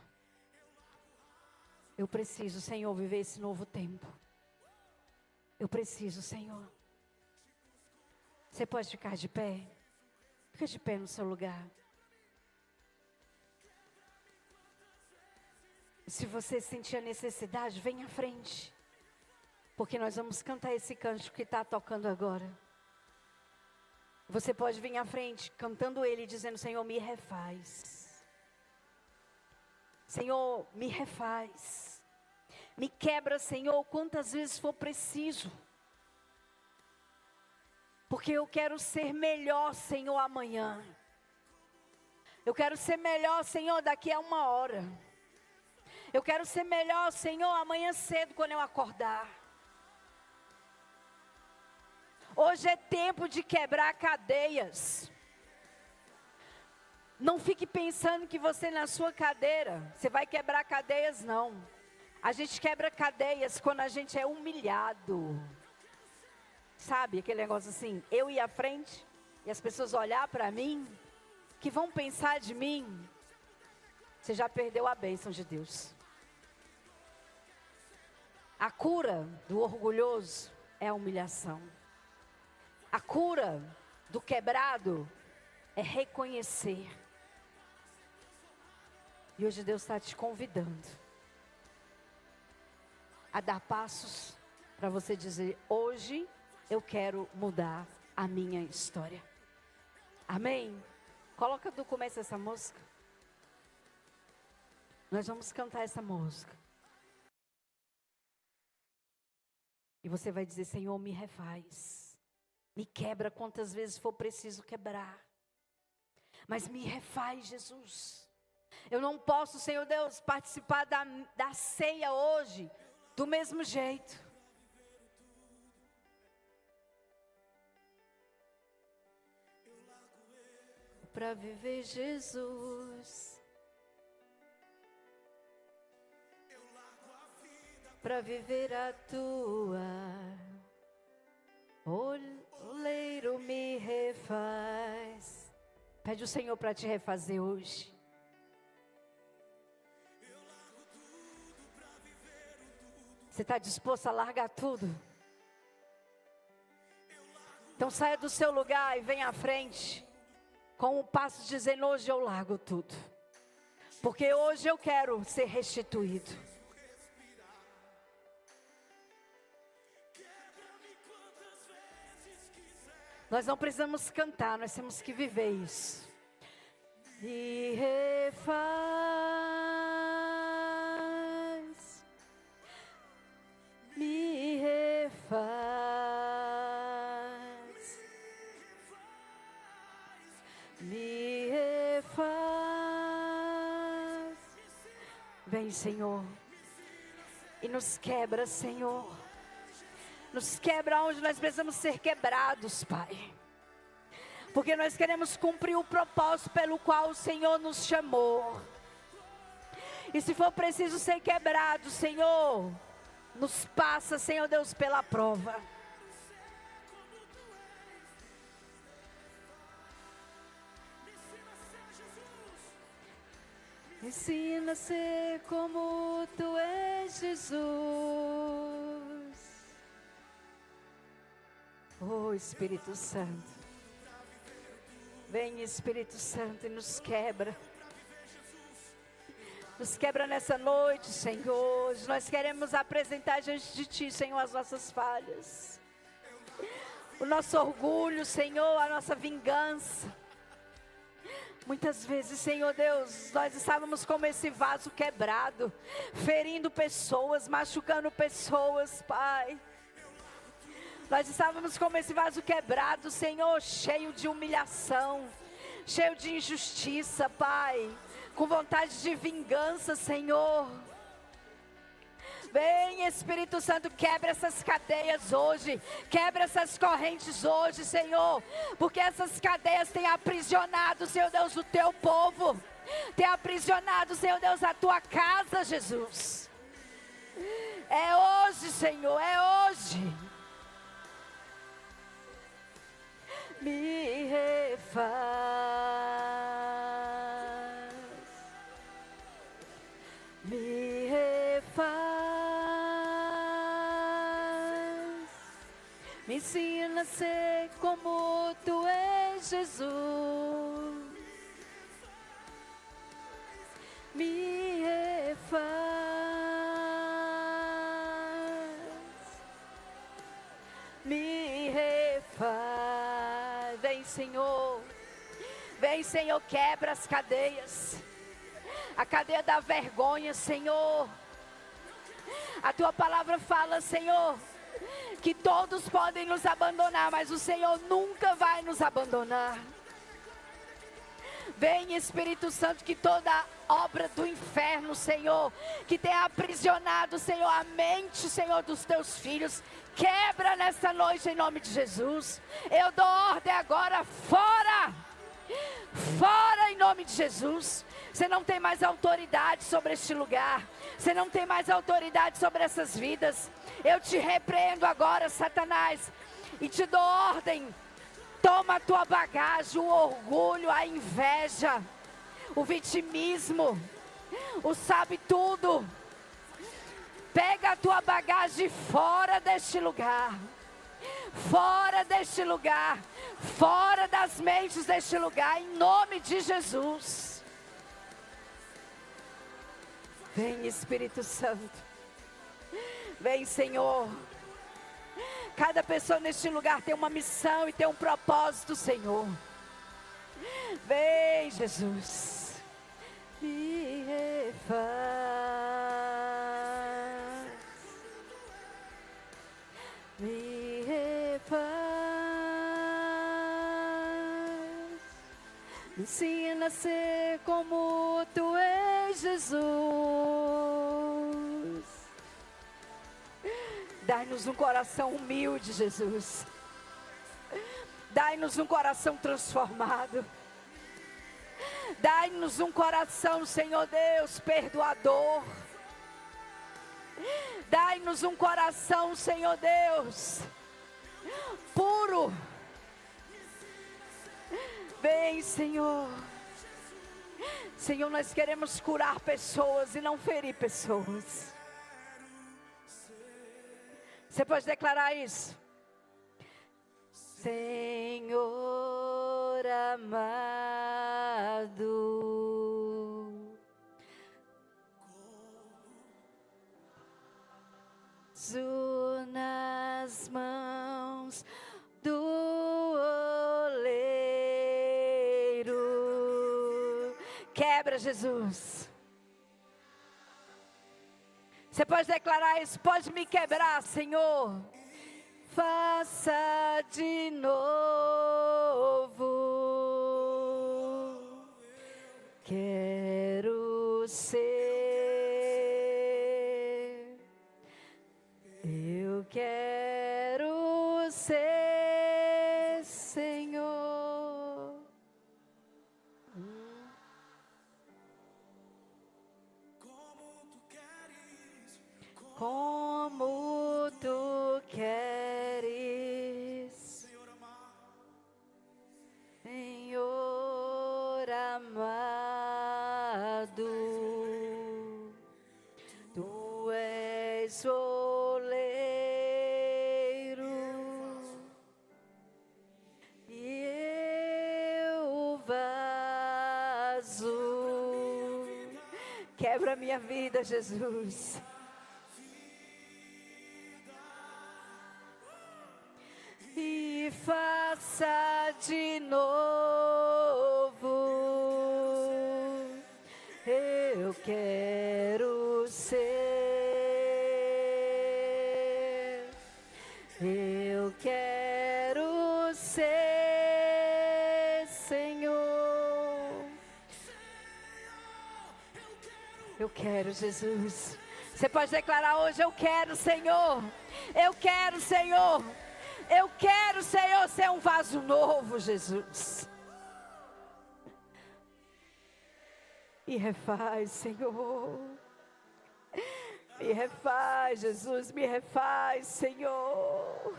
Senhor, viver esse novo tempo. Eu preciso, Senhor. Você pode ficar de pé? Fica de pé no seu lugar. Se você sentir a necessidade, vem à frente. Porque nós vamos cantar esse cântico que está tocando agora. Você pode vir à frente, cantando ele, dizendo: Senhor, me refaz. Senhor, me refaz. Me quebra, Senhor, quantas vezes for preciso. Porque eu quero ser melhor, Senhor, amanhã. Eu quero ser melhor, Senhor, daqui a 1 hora. Eu quero ser melhor, Senhor, amanhã cedo, quando eu acordar. Hoje é tempo de quebrar cadeias. Não fique pensando que você na sua cadeira, você vai quebrar cadeias, não. A gente quebra cadeias quando a gente é humilhado. Sabe, aquele negócio assim, eu ir à frente e as pessoas olhar para mim, que vão pensar de mim. Você já perdeu a bênção de Deus. A cura do orgulhoso é a humilhação. A cura do quebrado é reconhecer. E hoje Deus está te convidando a dar passos para você dizer: hoje eu quero mudar a minha história. Amém? Coloca do começo essa música. Nós vamos cantar essa música. E você vai dizer: Senhor, me refaz. Me quebra quantas vezes for preciso quebrar. Mas me refaz, Jesus. Eu não posso, Senhor Deus, participar da ceia hoje do mesmo jeito. Para viver Jesus. Para viver a tua. Oleiro me refaz. Pede o Senhor para te refazer hoje. Você está disposto a largar tudo? Então saia do seu lugar e venha à frente, com o passo dizendo: hoje eu largo tudo. Porque hoje eu quero ser restituído. Nós não precisamos cantar, nós temos que viver isso. Me refaz, me refaz, me refaz. Vem, Senhor, e nos quebra, Senhor. Nos quebra onde nós precisamos ser quebrados, Pai. Porque nós queremos cumprir o propósito pelo qual o Senhor nos chamou. E se for preciso ser quebrado, Senhor, nos passa, Senhor Deus, pela prova. Me ensina a ser como Tu és, Jesus. Oh, Espírito Santo, vem, Espírito Santo, e nos quebra. Nos quebra nessa noite, Senhor. Nós queremos apresentar diante de Ti, Senhor, as nossas falhas, o nosso orgulho, Senhor, a nossa vingança. Muitas vezes, Senhor Deus, nós estávamos como esse vaso quebrado, ferindo pessoas, machucando pessoas, Pai. Nós estávamos como esse vaso quebrado, Senhor, cheio de humilhação, cheio de injustiça, Pai, com vontade de vingança, Senhor. Vem, Espírito Santo, quebra essas cadeias hoje, quebra essas correntes hoje, Senhor, porque essas cadeias têm aprisionado, Senhor Deus, o Teu povo, tem aprisionado, Senhor Deus, a Tua casa, Jesus. É hoje, Senhor, é hoje. Me refaz, me refaz, Me ensina a ser como tu és, Jesus. Me refaz. Me refaz. Vem, Senhor. Vem, Senhor, quebra as cadeias. A cadeia da vergonha, Senhor. A tua palavra fala, Senhor, que todos podem nos abandonar, mas o Senhor nunca vai nos abandonar. Vem, Espírito Santo, que toda obra do inferno, Senhor, que tenha aprisionado, Senhor, a mente, Senhor, dos teus filhos, quebra nessa noite em nome de Jesus. Eu dou ordem agora, fora! Fora em nome de Jesus. Você não tem mais autoridade sobre este lugar. Você não tem mais autoridade sobre essas vidas. Eu te repreendo agora, Satanás, e te dou ordem. Toma a tua bagagem, o orgulho, a inveja, o vitimismo, o sabe tudo. Pega a tua bagagem fora deste lugar. Fora deste lugar. Fora das mentes deste lugar, em nome de Jesus. Vem, Espírito Santo. Vem, Senhor. Cada pessoa neste lugar tem uma missão e tem um propósito, Senhor. Vem, Jesus. Me refaz. Me refaz. Me ensina a ser como tu és, Jesus. Dai-nos um coração humilde, Jesus. Dai-nos um coração transformado. Dai-nos um coração, Senhor Deus, perdoador. Dai-nos um coração, Senhor Deus, puro. Vem, Senhor. Senhor, nós queremos curar pessoas e não ferir pessoas. Você pode declarar isso? Senhor amado, nas mãos do oleiro. Quebra, Jesus. Você pode declarar isso? Pode me quebrar, Senhor. Faça de novo. Quero ser. Eu quero ser, Senhor. Como tu queres, Senhor amado, tu és oleiro e eu vaso. Quebra minha vida, Jesus. E faça de novo. Eu quero ser. Eu quero ser, Senhor. Eu quero, Jesus. Você pode declarar hoje: eu quero, Senhor. Eu quero, Senhor. Eu quero, Senhor, ser um vaso novo, Jesus. Me refaz, Senhor. Me refaz, Jesus. Me refaz, Senhor.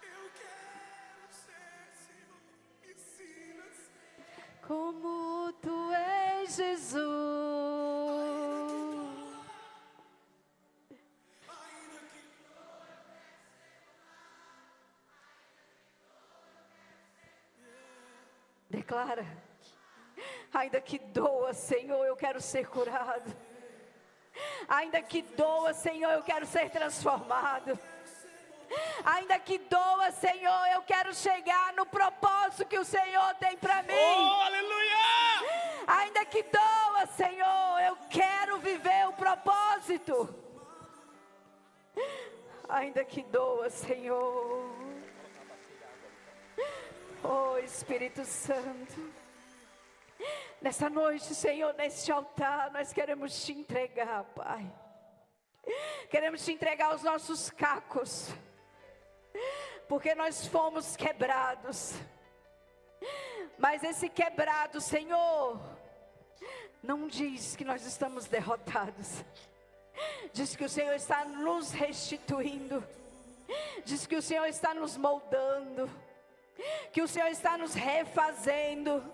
Eu quero ser, Senhor. Me ensinas. Como tu és, Jesus. Declara: ainda que doa, Senhor, eu quero ser curado. Ainda que doa, Senhor, eu quero ser transformado. Ainda que doa, Senhor, eu quero chegar no propósito que o Senhor tem para mim. Oh, aleluia! Ainda que doa, Senhor, eu quero viver o propósito. Ainda que doa, Senhor. Oh, Espírito Santo, nessa noite, Senhor, neste altar, nós queremos te entregar, Pai. Queremos te entregar os nossos cacos, porque nós fomos quebrados. Mas esse quebrado, Senhor, não diz que nós estamos derrotados. Diz que o Senhor está nos restituindo. Diz que o Senhor está nos moldando. Que o Senhor está nos refazendo.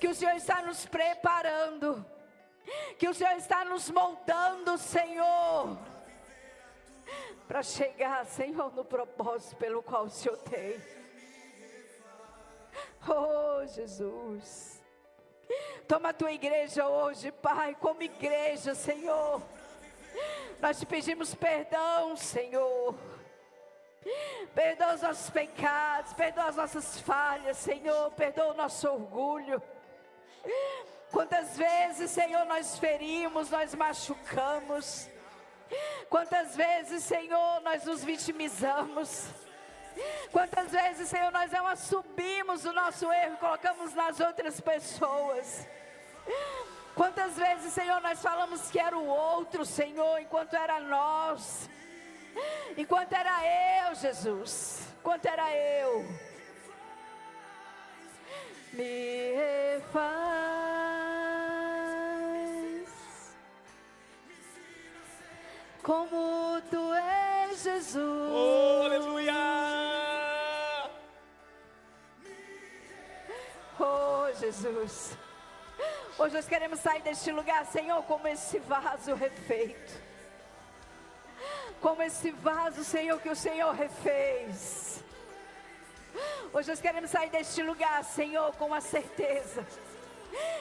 Que o Senhor está nos preparando. Que o Senhor está nos moldando, Senhor, para chegar, Senhor, no propósito pelo qual o Senhor tem. Oh, Jesus, toma a tua igreja hoje, Pai, como igreja, Senhor. Nós te pedimos perdão, Senhor. Perdoa os nossos pecados, perdoa as nossas falhas, Senhor. Perdoa o nosso orgulho. Quantas vezes, Senhor, nós ferimos, nós machucamos. Quantas vezes, Senhor, nós nos vitimizamos. Quantas vezes, Senhor, nós não assumimos o nosso erro e colocamos nas outras pessoas. Quantas vezes, Senhor, nós falamos que era o outro, Senhor, enquanto era nós. Enquanto era eu, Jesus. Enquanto era eu. Me refaz como tu és, Jesus. Oh, aleluia! Oh, Jesus. Hoje nós queremos sair deste lugar, Senhor, como esse vaso refeito. Como esse vaso, Senhor, que o Senhor refez. Hoje nós queremos sair deste lugar, Senhor, com a certeza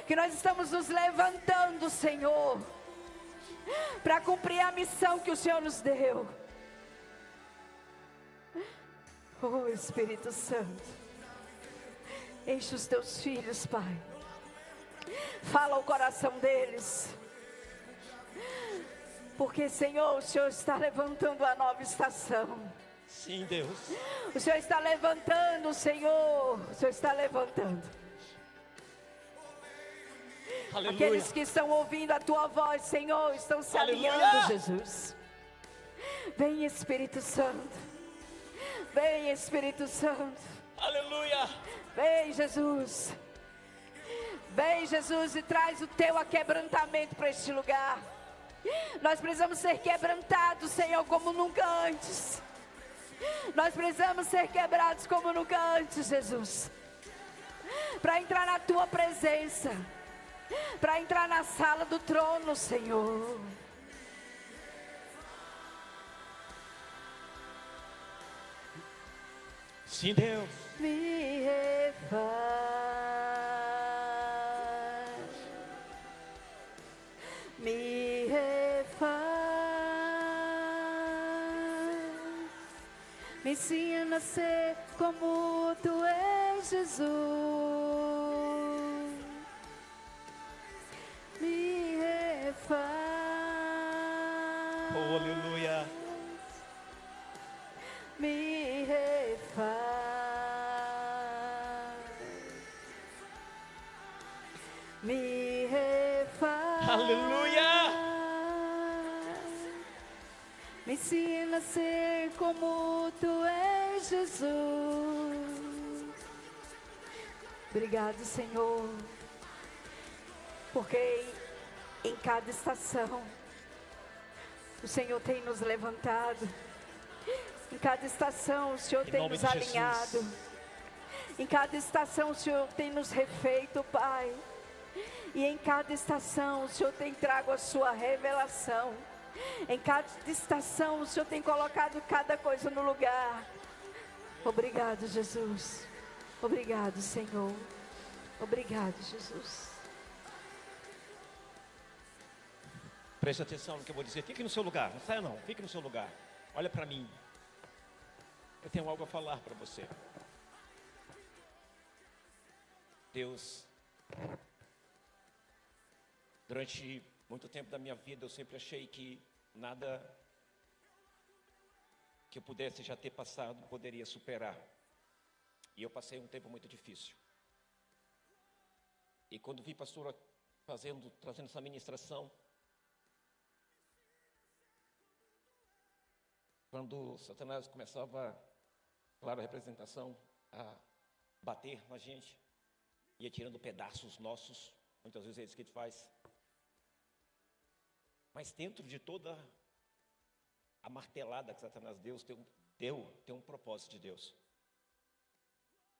que nós estamos nos levantando, Senhor, para cumprir a missão que o Senhor nos deu. Oh, Espírito Santo, enche os teus filhos, Pai. Fala o coração deles. Porque, Senhor, o Senhor está levantando a nova estação. Sim, Deus. O Senhor está levantando, Senhor. O Senhor está levantando. Aleluia. Aqueles que estão ouvindo a tua voz, Senhor, estão se Aleluia. alinhando, Jesus. Vem, Espírito Santo. Vem, Espírito Santo. Aleluia. Vem, Jesus. Vem, Jesus, e traz o teu aquebrantamento para este lugar. Nós precisamos ser quebrantados, Senhor, como nunca antes. Nós precisamos ser quebrados como nunca antes, Jesus. Para entrar na tua presença. Para entrar na sala do trono, Senhor. Sim, Deus. Me refaz. Me refaz. Me ensina a ser como tu és, Jesus. Me refaz. Oh, aleluia. Me refaz. Me refaz. Aleluia. Me ensina a ser como tu és, Jesus. Obrigado, Senhor, porque em cada estação o Senhor tem nos levantado. Em cada estação o Senhor tem nos alinhado. Em cada estação o Senhor tem nos refeito, Pai. E em cada estação o Senhor tem trago a sua revelação. Em cada estação o Senhor tem colocado cada coisa no lugar. Obrigado, Jesus. Obrigado, Senhor. Obrigado, Jesus. Preste atenção no que eu vou dizer. Fique no seu lugar. Não saia não. Fique no seu lugar. Olha para mim. Eu tenho algo a falar para você. Deus, durante muito tempo da minha vida, eu sempre achei que nada que eu pudesse já ter passado poderia superar. E eu passei um tempo muito difícil. E quando vi a pastora trazendo essa ministração, quando Satanás começava, claro, a representação, a bater na gente, ia tirando pedaços nossos, muitas vezes é isso que ele faz. Mas dentro de toda a martelada que Satanás tem um propósito de Deus.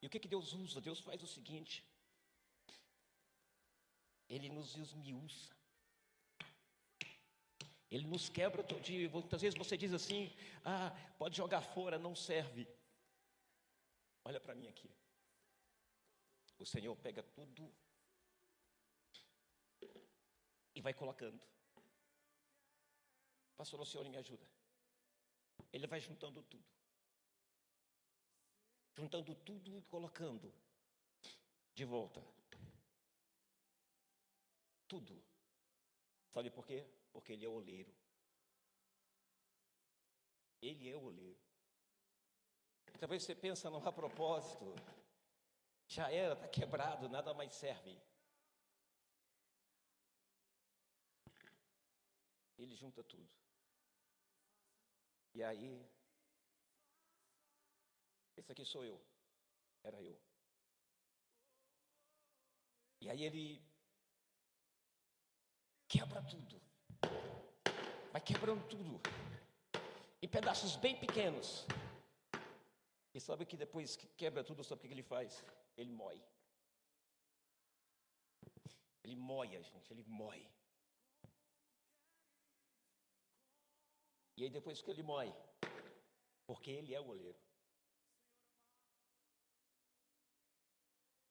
E o que Deus usa? Deus faz o seguinte: Ele nos esmiuça. Ele nos quebra todo dia. Muitas vezes você diz assim: pode jogar fora, não serve. Olha para mim aqui. O Senhor pega tudo e vai colocando. Pastor, o Senhor me ajuda. Ele vai juntando tudo. Juntando tudo e colocando de volta. Tudo. Sabe por quê? Porque Ele é o oleiro. Ele é o oleiro. Talvez você pensa, não há propósito. Já era, está quebrado, nada mais serve. Ele junta tudo. E aí, esse aqui sou eu. Era eu. E aí ele quebra tudo. Vai quebrando tudo. Em pedaços bem pequenos. E sabe que depois que quebra tudo, sabe o que ele faz? Ele mói. Ele mói a gente, ele mói. E aí depois que ele mói, porque ele é o oleiro,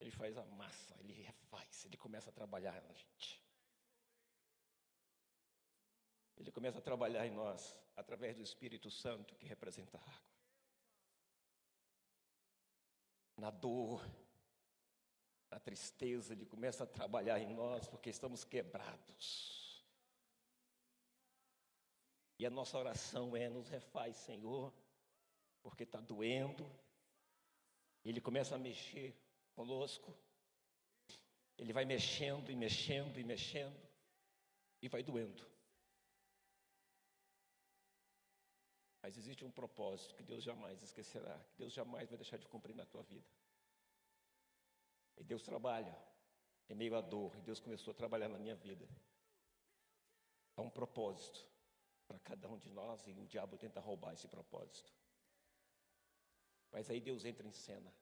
ele faz a massa, ele refaz, ele começa a trabalhar na gente. Ele começa a trabalhar em nós, através do Espírito Santo, que representa a água. Na dor, na tristeza, Ele começa a trabalhar em nós, porque estamos quebrados. E a nossa oração é: nos refaz, Senhor, porque está doendo. Ele começa a mexer conosco. Ele vai mexendo e mexendo e mexendo, e vai doendo. Mas existe um propósito que Deus jamais esquecerá, que Deus jamais vai deixar de cumprir na tua vida. E Deus trabalha em meio à dor, e Deus começou a trabalhar na minha vida. Há um propósito para cada um de nós, e o diabo tenta roubar esse propósito. Mas aí Deus entra em cena.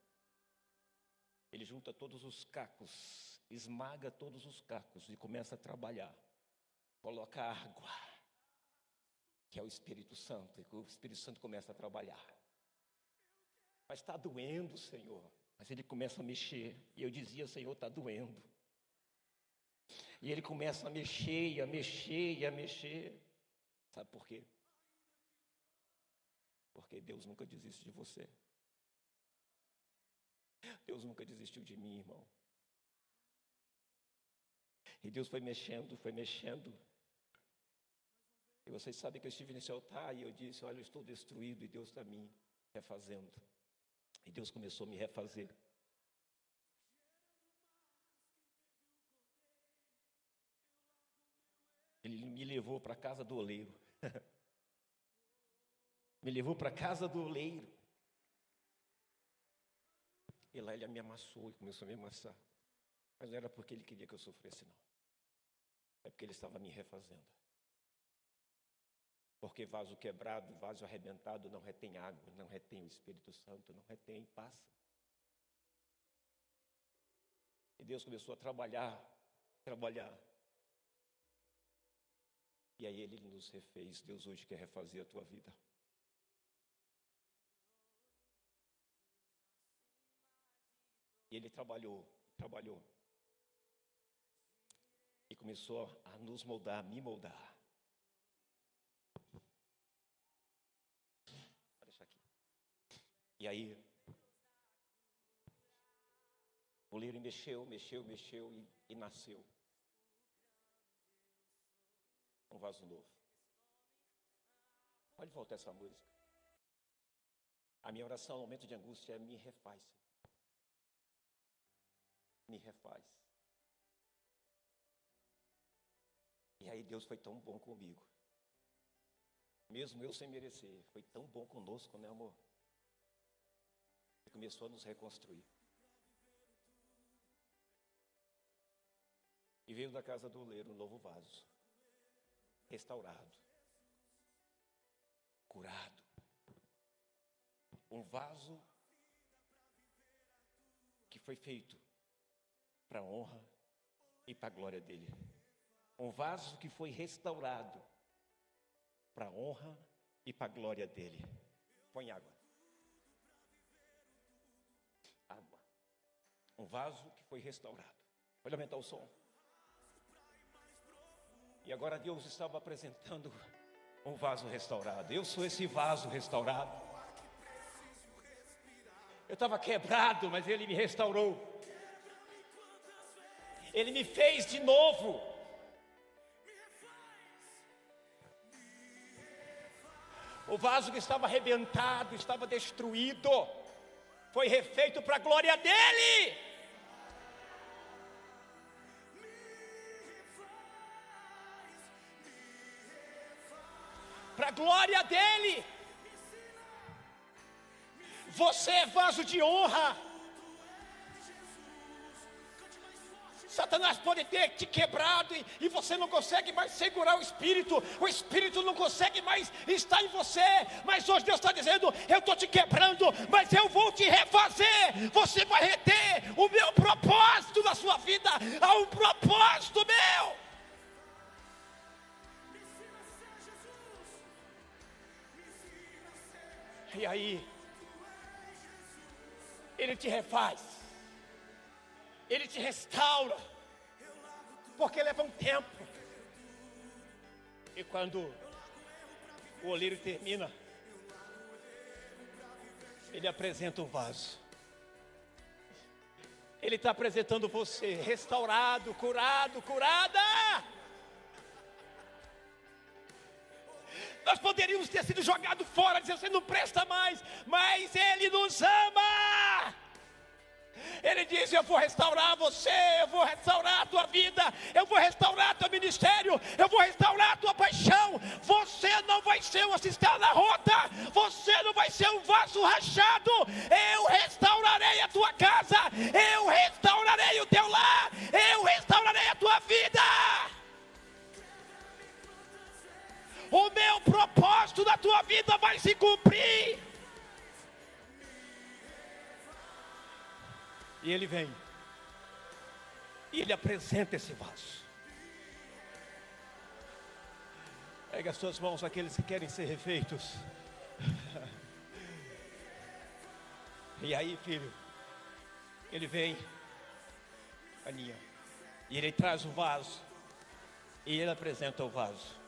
Ele junta todos os cacos, esmaga todos os cacos e começa a trabalhar. Coloca água, que é o Espírito Santo, e o Espírito Santo começa a trabalhar. Mas está doendo, Senhor. Mas Ele começa a mexer, e eu dizia: Senhor, está doendo. E Ele começa a mexer, e a mexer, e a mexer. Sabe por quê? Porque Deus nunca desiste de você. Deus nunca desistiu de mim, irmão. E Deus foi mexendo, foi mexendo. E vocês sabem que eu estive nesse altar e eu disse: olha, eu estou destruído e Deus está me refazendo. E Deus começou a me refazer. Ele me levou para a casa do oleiro. Me levou para a casa do oleiro. E lá ele me amassou e começou a me amassar. Mas não era porque ele queria que eu sofresse, não. É porque ele estava me refazendo. Porque vaso quebrado, vaso arrebentado não retém água, não retém o Espírito Santo, não retém, passa. E Deus começou a trabalhar. E aí Ele nos refez. Deus hoje quer refazer a tua vida. E Ele trabalhou trabalhou. E começou a nos moldar, a me moldar. Vou deixar aqui. E aí, o oleiro mexeu e nasceu um vaso novo. Pode voltar essa música. A minha oração no momento de angústia é: me refaz, Senhor. Me refaz. E aí Deus foi tão bom comigo. Mesmo eu sem merecer, foi tão bom conosco, né, amor? Ele começou a nos reconstruir. E veio da casa do oleiro um novo vaso, restaurado, curado. Um vaso que foi feito para a honra e para a glória dele. Um vaso que foi restaurado para a honra e para a glória dele. Põe água. Água. Um vaso que foi restaurado. Pode aumentar o som. E agora Deus estava apresentando um vaso restaurado. Eu sou esse vaso restaurado. Eu estava quebrado, mas Ele me restaurou. Ele me fez de novo. O vaso que estava arrebentado, estava destruído, foi refeito para a glória dEle. Para a glória dEle. Você é vaso de honra. Satanás pode ter te quebrado e você não consegue mais segurar o Espírito não consegue mais estar em você, mas hoje Deus está dizendo: eu estou te quebrando, mas eu vou te refazer. Você vai reter o meu propósito na sua vida. Há um propósito meu. E aí, Ele te refaz, Ele te restaura, porque leva um tempo. E quando o oleiro termina, ele apresenta o vaso. Ele está apresentando você, restaurado, curado, curada. Nós poderíamos ter sido jogados fora, dizendo: você não presta mais, mas Ele nos ama. Ele diz: eu vou restaurar você, eu vou restaurar a tua vida, eu vou restaurar teu ministério, eu vou restaurar a tua paixão. Você não vai ser uma cisterna rota, você não vai ser um vaso rachado. Eu restaurarei a tua casa, eu restaurarei o teu lar, eu restaurarei a tua vida. O meu propósito da tua vida vai se cumprir. E Ele vem, e Ele apresenta esse vaso. Pega as suas mãos, aqueles que querem ser refeitos. E aí, filho, Ele vem, Aninha, e Ele traz o vaso, e Ele apresenta o vaso.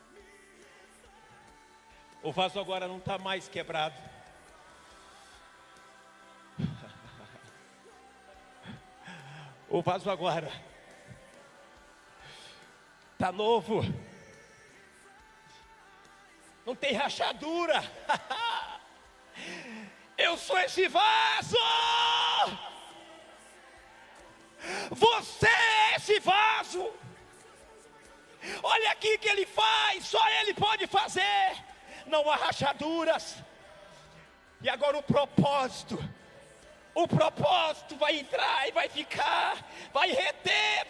O vaso agora não está mais quebrado. O vaso agora está novo. Não tem rachadura. Eu sou esse vaso. Você é esse vaso. Olha aqui o que Ele faz. Só Ele pode fazer. Não há rachaduras. E agora o propósito vai entrar e vai ficar, vai reter,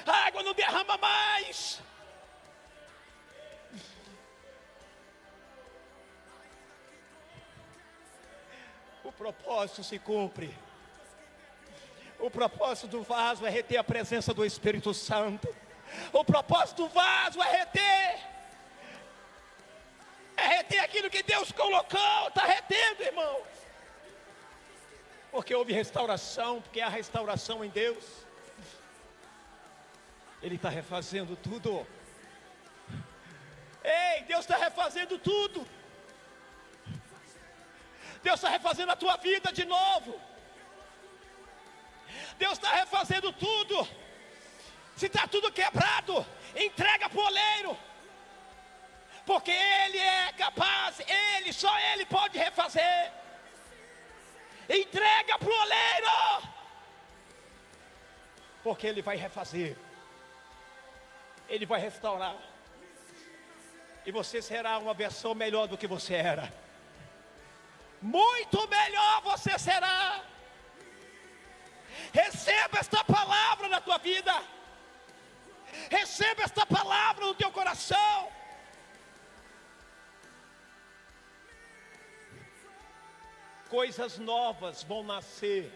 a água não derrama mais. O propósito se cumpre. O propósito do vaso é reter a presença do Espírito Santo. O propósito do vaso é reter aquilo que Deus colocou. Está retendo, irmão. Porque houve restauração, porque há restauração em Deus. Ele está refazendo tudo. Ei, Deus está refazendo tudo. Deus está refazendo a tua vida de novo. Deus está refazendo tudo. Se está tudo quebrado, entrega para o oleiro. Porque Ele é capaz, só Ele pode refazer. Entrega para o oleiro. Porque Ele vai refazer. Ele vai restaurar. E você será uma versão melhor do que você era. Muito melhor você será. Receba esta palavra na tua vida. Receba esta palavra no teu coração. Coisas novas vão nascer.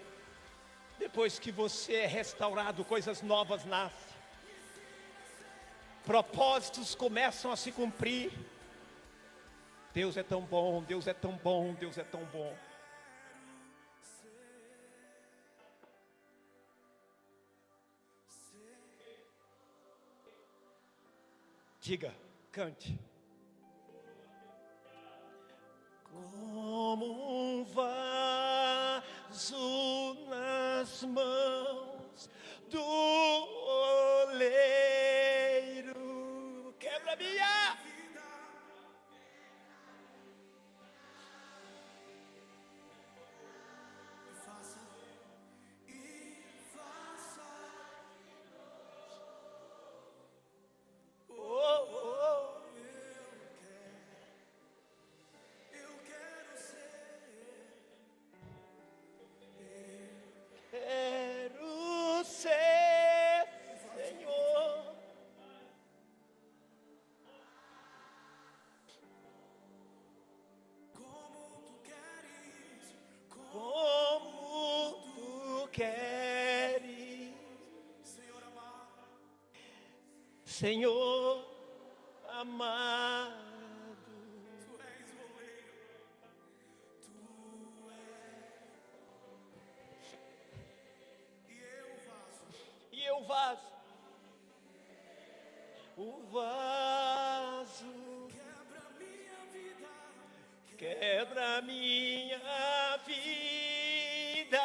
Depois que você é restaurado, coisas novas nascem. Propósitos começam a se cumprir. Deus é tão bom, Deus é tão bom, Deus é tão bom. Diga, cante. Como um vaso nas mãos do oleiro. Quebra minha vida. Quero ser, Senhor. Como tu queres, Senhor amado. E eu vaso, o vaso quebra minha vida,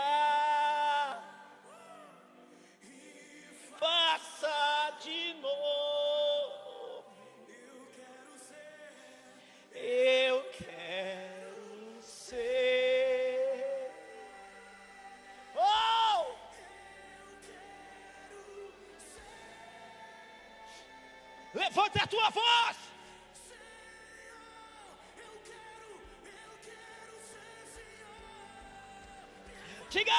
faça de novo. Eu quero ser. Oh! Levanta a tua voz. Diga.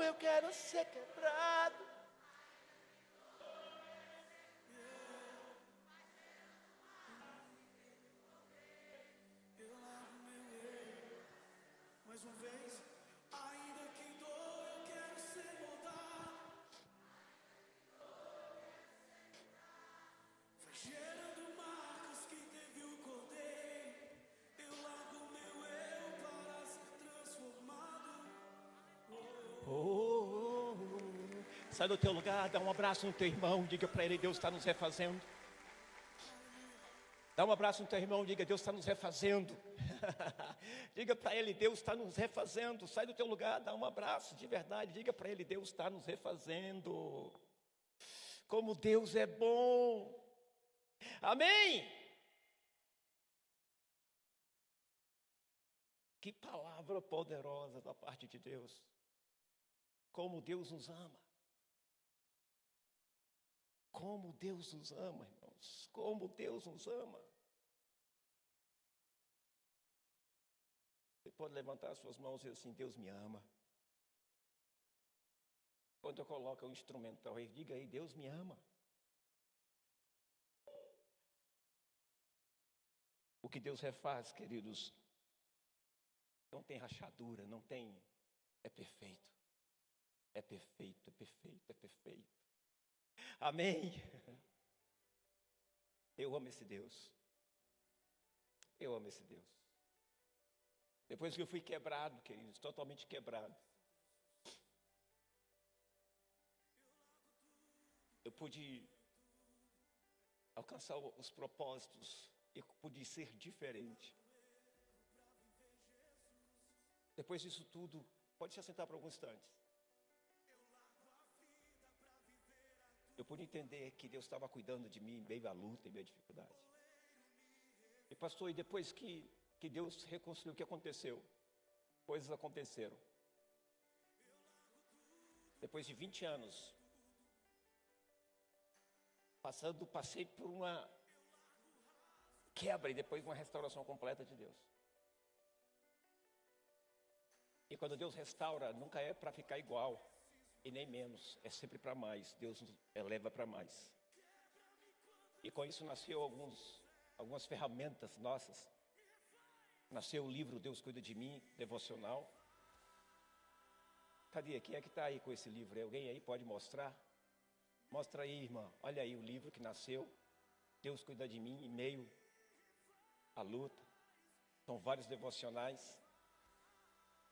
Eu quero ser quebrado. Eu lavo meu erro mais uma vez. Ainda que dor, eu quero ser moldado. Vai gerando marcas que teve o cordeiro. Eu largo meu eu para ser transformado. Sai do teu lugar, dá um abraço no teu irmão, diga para ele: Deus está nos refazendo. Dá um abraço no teu irmão, diga: Deus está nos refazendo. Diga para ele: Deus está nos refazendo. Sai do teu lugar, dá um abraço de verdade, diga para ele: Deus está nos refazendo. Como Deus é bom. Amém. Que palavra poderosa da parte de Deus. Como Deus nos ama. Como Deus nos ama, irmãos. Como Deus nos ama. Você pode levantar suas mãos e dizer assim: Deus me ama. Quando eu coloco o instrumental, ele diga aí, Deus me ama. O que Deus refaz, queridos, não tem rachadura, não tem, é perfeito. É perfeito, é perfeito, é perfeito. Amém? Eu amo esse Deus. Eu amo esse Deus. Depois que eu fui quebrado, queridos, totalmente quebrado, eu pude alcançar os propósitos, eu pude ser diferente. Depois disso tudo, pode se assentar por alguns instantes. Eu pude entender que Deus estava cuidando de mim em meio à luta, em meio à dificuldade. E pastor, e depois que Deus reconstruiu, o que aconteceu? Coisas aconteceram. Depois de 20 anos, passei por uma quebra e depois uma restauração completa de Deus. E quando Deus restaura, nunca é para ficar igual. E nem menos, é sempre para mais. Deus nos eleva para mais. E com isso nasceu algumas ferramentas nossas. Nasceu o livro Deus Cuida de Mim, devocional. Cadê? Quem é que está aí com esse livro? Alguém aí pode mostrar? Mostra aí, irmã. Olha aí o livro que nasceu. Deus Cuida de Mim, em meio à luta. São vários devocionais.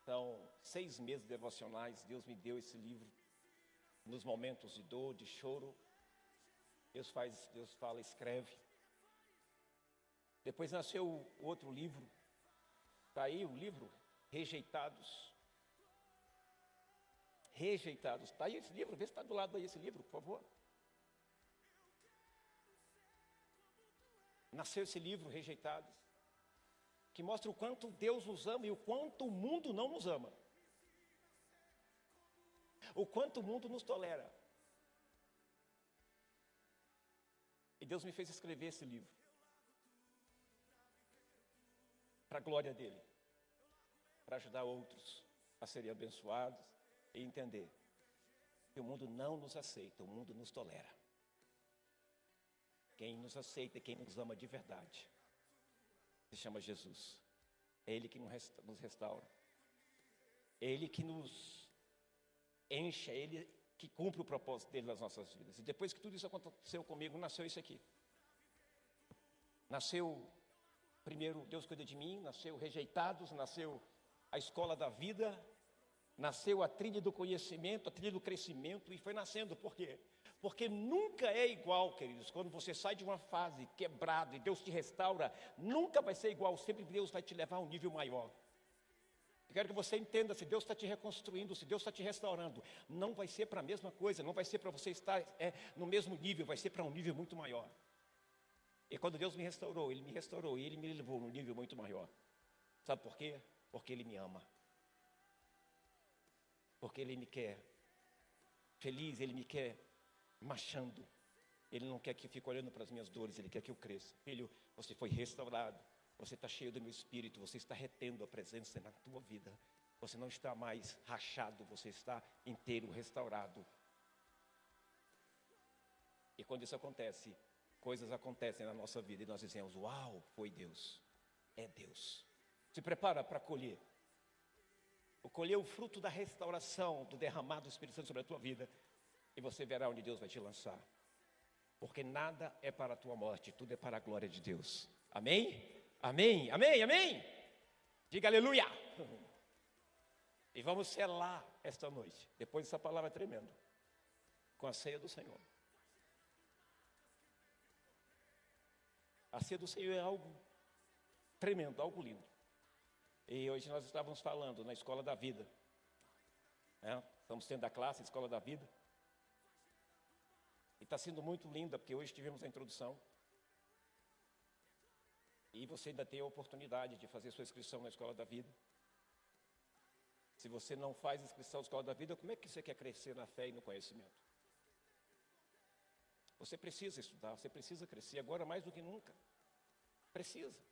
São 6 meses devocionais. Deus me deu esse livro. Nos momentos de dor, de choro, Deus fala, escreve. Depois nasceu o outro livro. Está aí o livro, Rejeitados. Rejeitados. Está aí esse livro, vê se está do lado aí esse livro, por favor. Nasceu esse livro, Rejeitados, que mostra o quanto Deus nos ama e o quanto o mundo não nos ama. O quanto o mundo nos tolera. E Deus me fez escrever esse livro. Para a glória dEle. Para ajudar outros a serem abençoados e entender que o mundo não nos aceita, o mundo nos tolera. Quem nos aceita e quem nos ama de verdade se chama Jesus. É Ele que nos restaura. É Ele que nos enche, é Ele que cumpre o propósito dele nas nossas vidas. E depois que tudo isso aconteceu comigo, nasceu isso aqui. Nasceu, primeiro, Deus Cuida de Mim, nasceu Rejeitados, nasceu a Escola da Vida, nasceu a trilha do conhecimento, a trilha do crescimento, e foi nascendo. Por quê? Porque nunca é igual, queridos, quando você sai de uma fase quebrada e Deus te restaura, nunca vai ser igual, sempre Deus vai te levar a um nível maior. Eu quero que você entenda, se Deus está te reconstruindo, se Deus está te restaurando, não vai ser para a mesma coisa, não vai ser para você estar no mesmo nível, vai ser para um nível muito maior. E quando Deus me restaurou e Ele me levou num nível muito maior. Sabe por quê? Porque Ele me ama. Porque Ele me quer feliz, Ele me quer marchando. Ele não quer que eu fique olhando para as minhas dores, Ele quer que eu cresça. Filho, você foi restaurado. Você está cheio do meu espírito, você está retendo a presença na tua vida. Você não está mais rachado, você está inteiro, restaurado. E quando isso acontece, coisas acontecem na nossa vida e nós dizemos, uau, foi Deus, é Deus. Se prepara para colher. Colher o fruto da restauração, do derramado do Espírito Santo sobre a tua vida. E você verá onde Deus vai te lançar. Porque nada é para a tua morte, tudo é para a glória de Deus. Amém? Amém, amém, amém. Diga aleluia. E vamos selar esta noite, depois dessa palavra tremenda, com a ceia do Senhor. A ceia do Senhor é algo tremendo, algo lindo. E hoje nós estávamos falando na Escola da Vida, né? Estamos tendo a classe Escola da Vida. E está sendo muito linda, porque hoje tivemos a introdução. E você ainda tem a oportunidade de fazer sua inscrição na Escola da Vida. Se você não faz inscrição na Escola da Vida, como é que você quer crescer na fé e no conhecimento? Você precisa estudar, você precisa crescer, agora mais do que nunca. Precisa.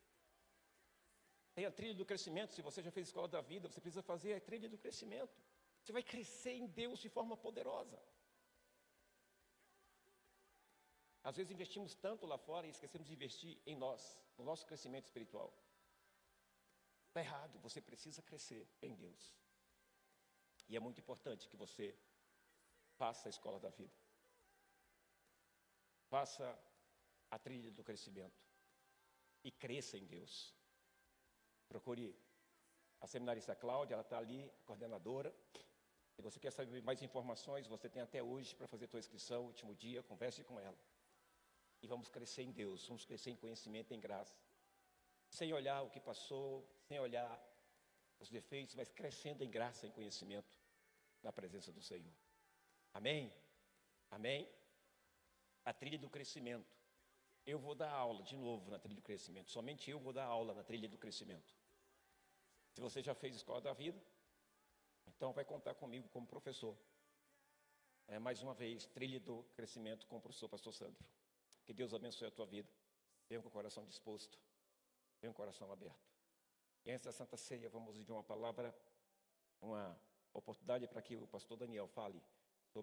Tem a trilha do crescimento, se você já fez Escola da Vida, você precisa fazer a trilha do crescimento. Você vai crescer em Deus de forma poderosa. Às vezes investimos tanto lá fora e esquecemos de investir em nós, no nosso crescimento espiritual. Está errado, você precisa crescer em Deus. E é muito importante que você faça a escola da vida. Faça a trilha do crescimento. E cresça em Deus. Procure a seminarista Cláudia, ela está ali, coordenadora. Se você quer saber mais informações, você tem até hoje para fazer a sua inscrição, último dia, converse com ela. E vamos crescer em Deus, vamos crescer em conhecimento e em graça. Sem olhar o que passou, sem olhar os defeitos, mas crescendo em graça e em conhecimento na presença do Senhor. Amém? Amém? A trilha do crescimento. Eu vou dar aula de novo na trilha do crescimento. Somente eu vou dar aula na trilha do crescimento. Se você já fez Escola da Vida, então vai contar comigo como professor. Mais uma vez, trilha do crescimento com o professor Pastor Sandro. Que Deus abençoe a tua vida. Venha com o coração disposto. Venha com o coração aberto. E antes da Santa Ceia, vamos de uma palavra, uma oportunidade para que o pastor Daniel fale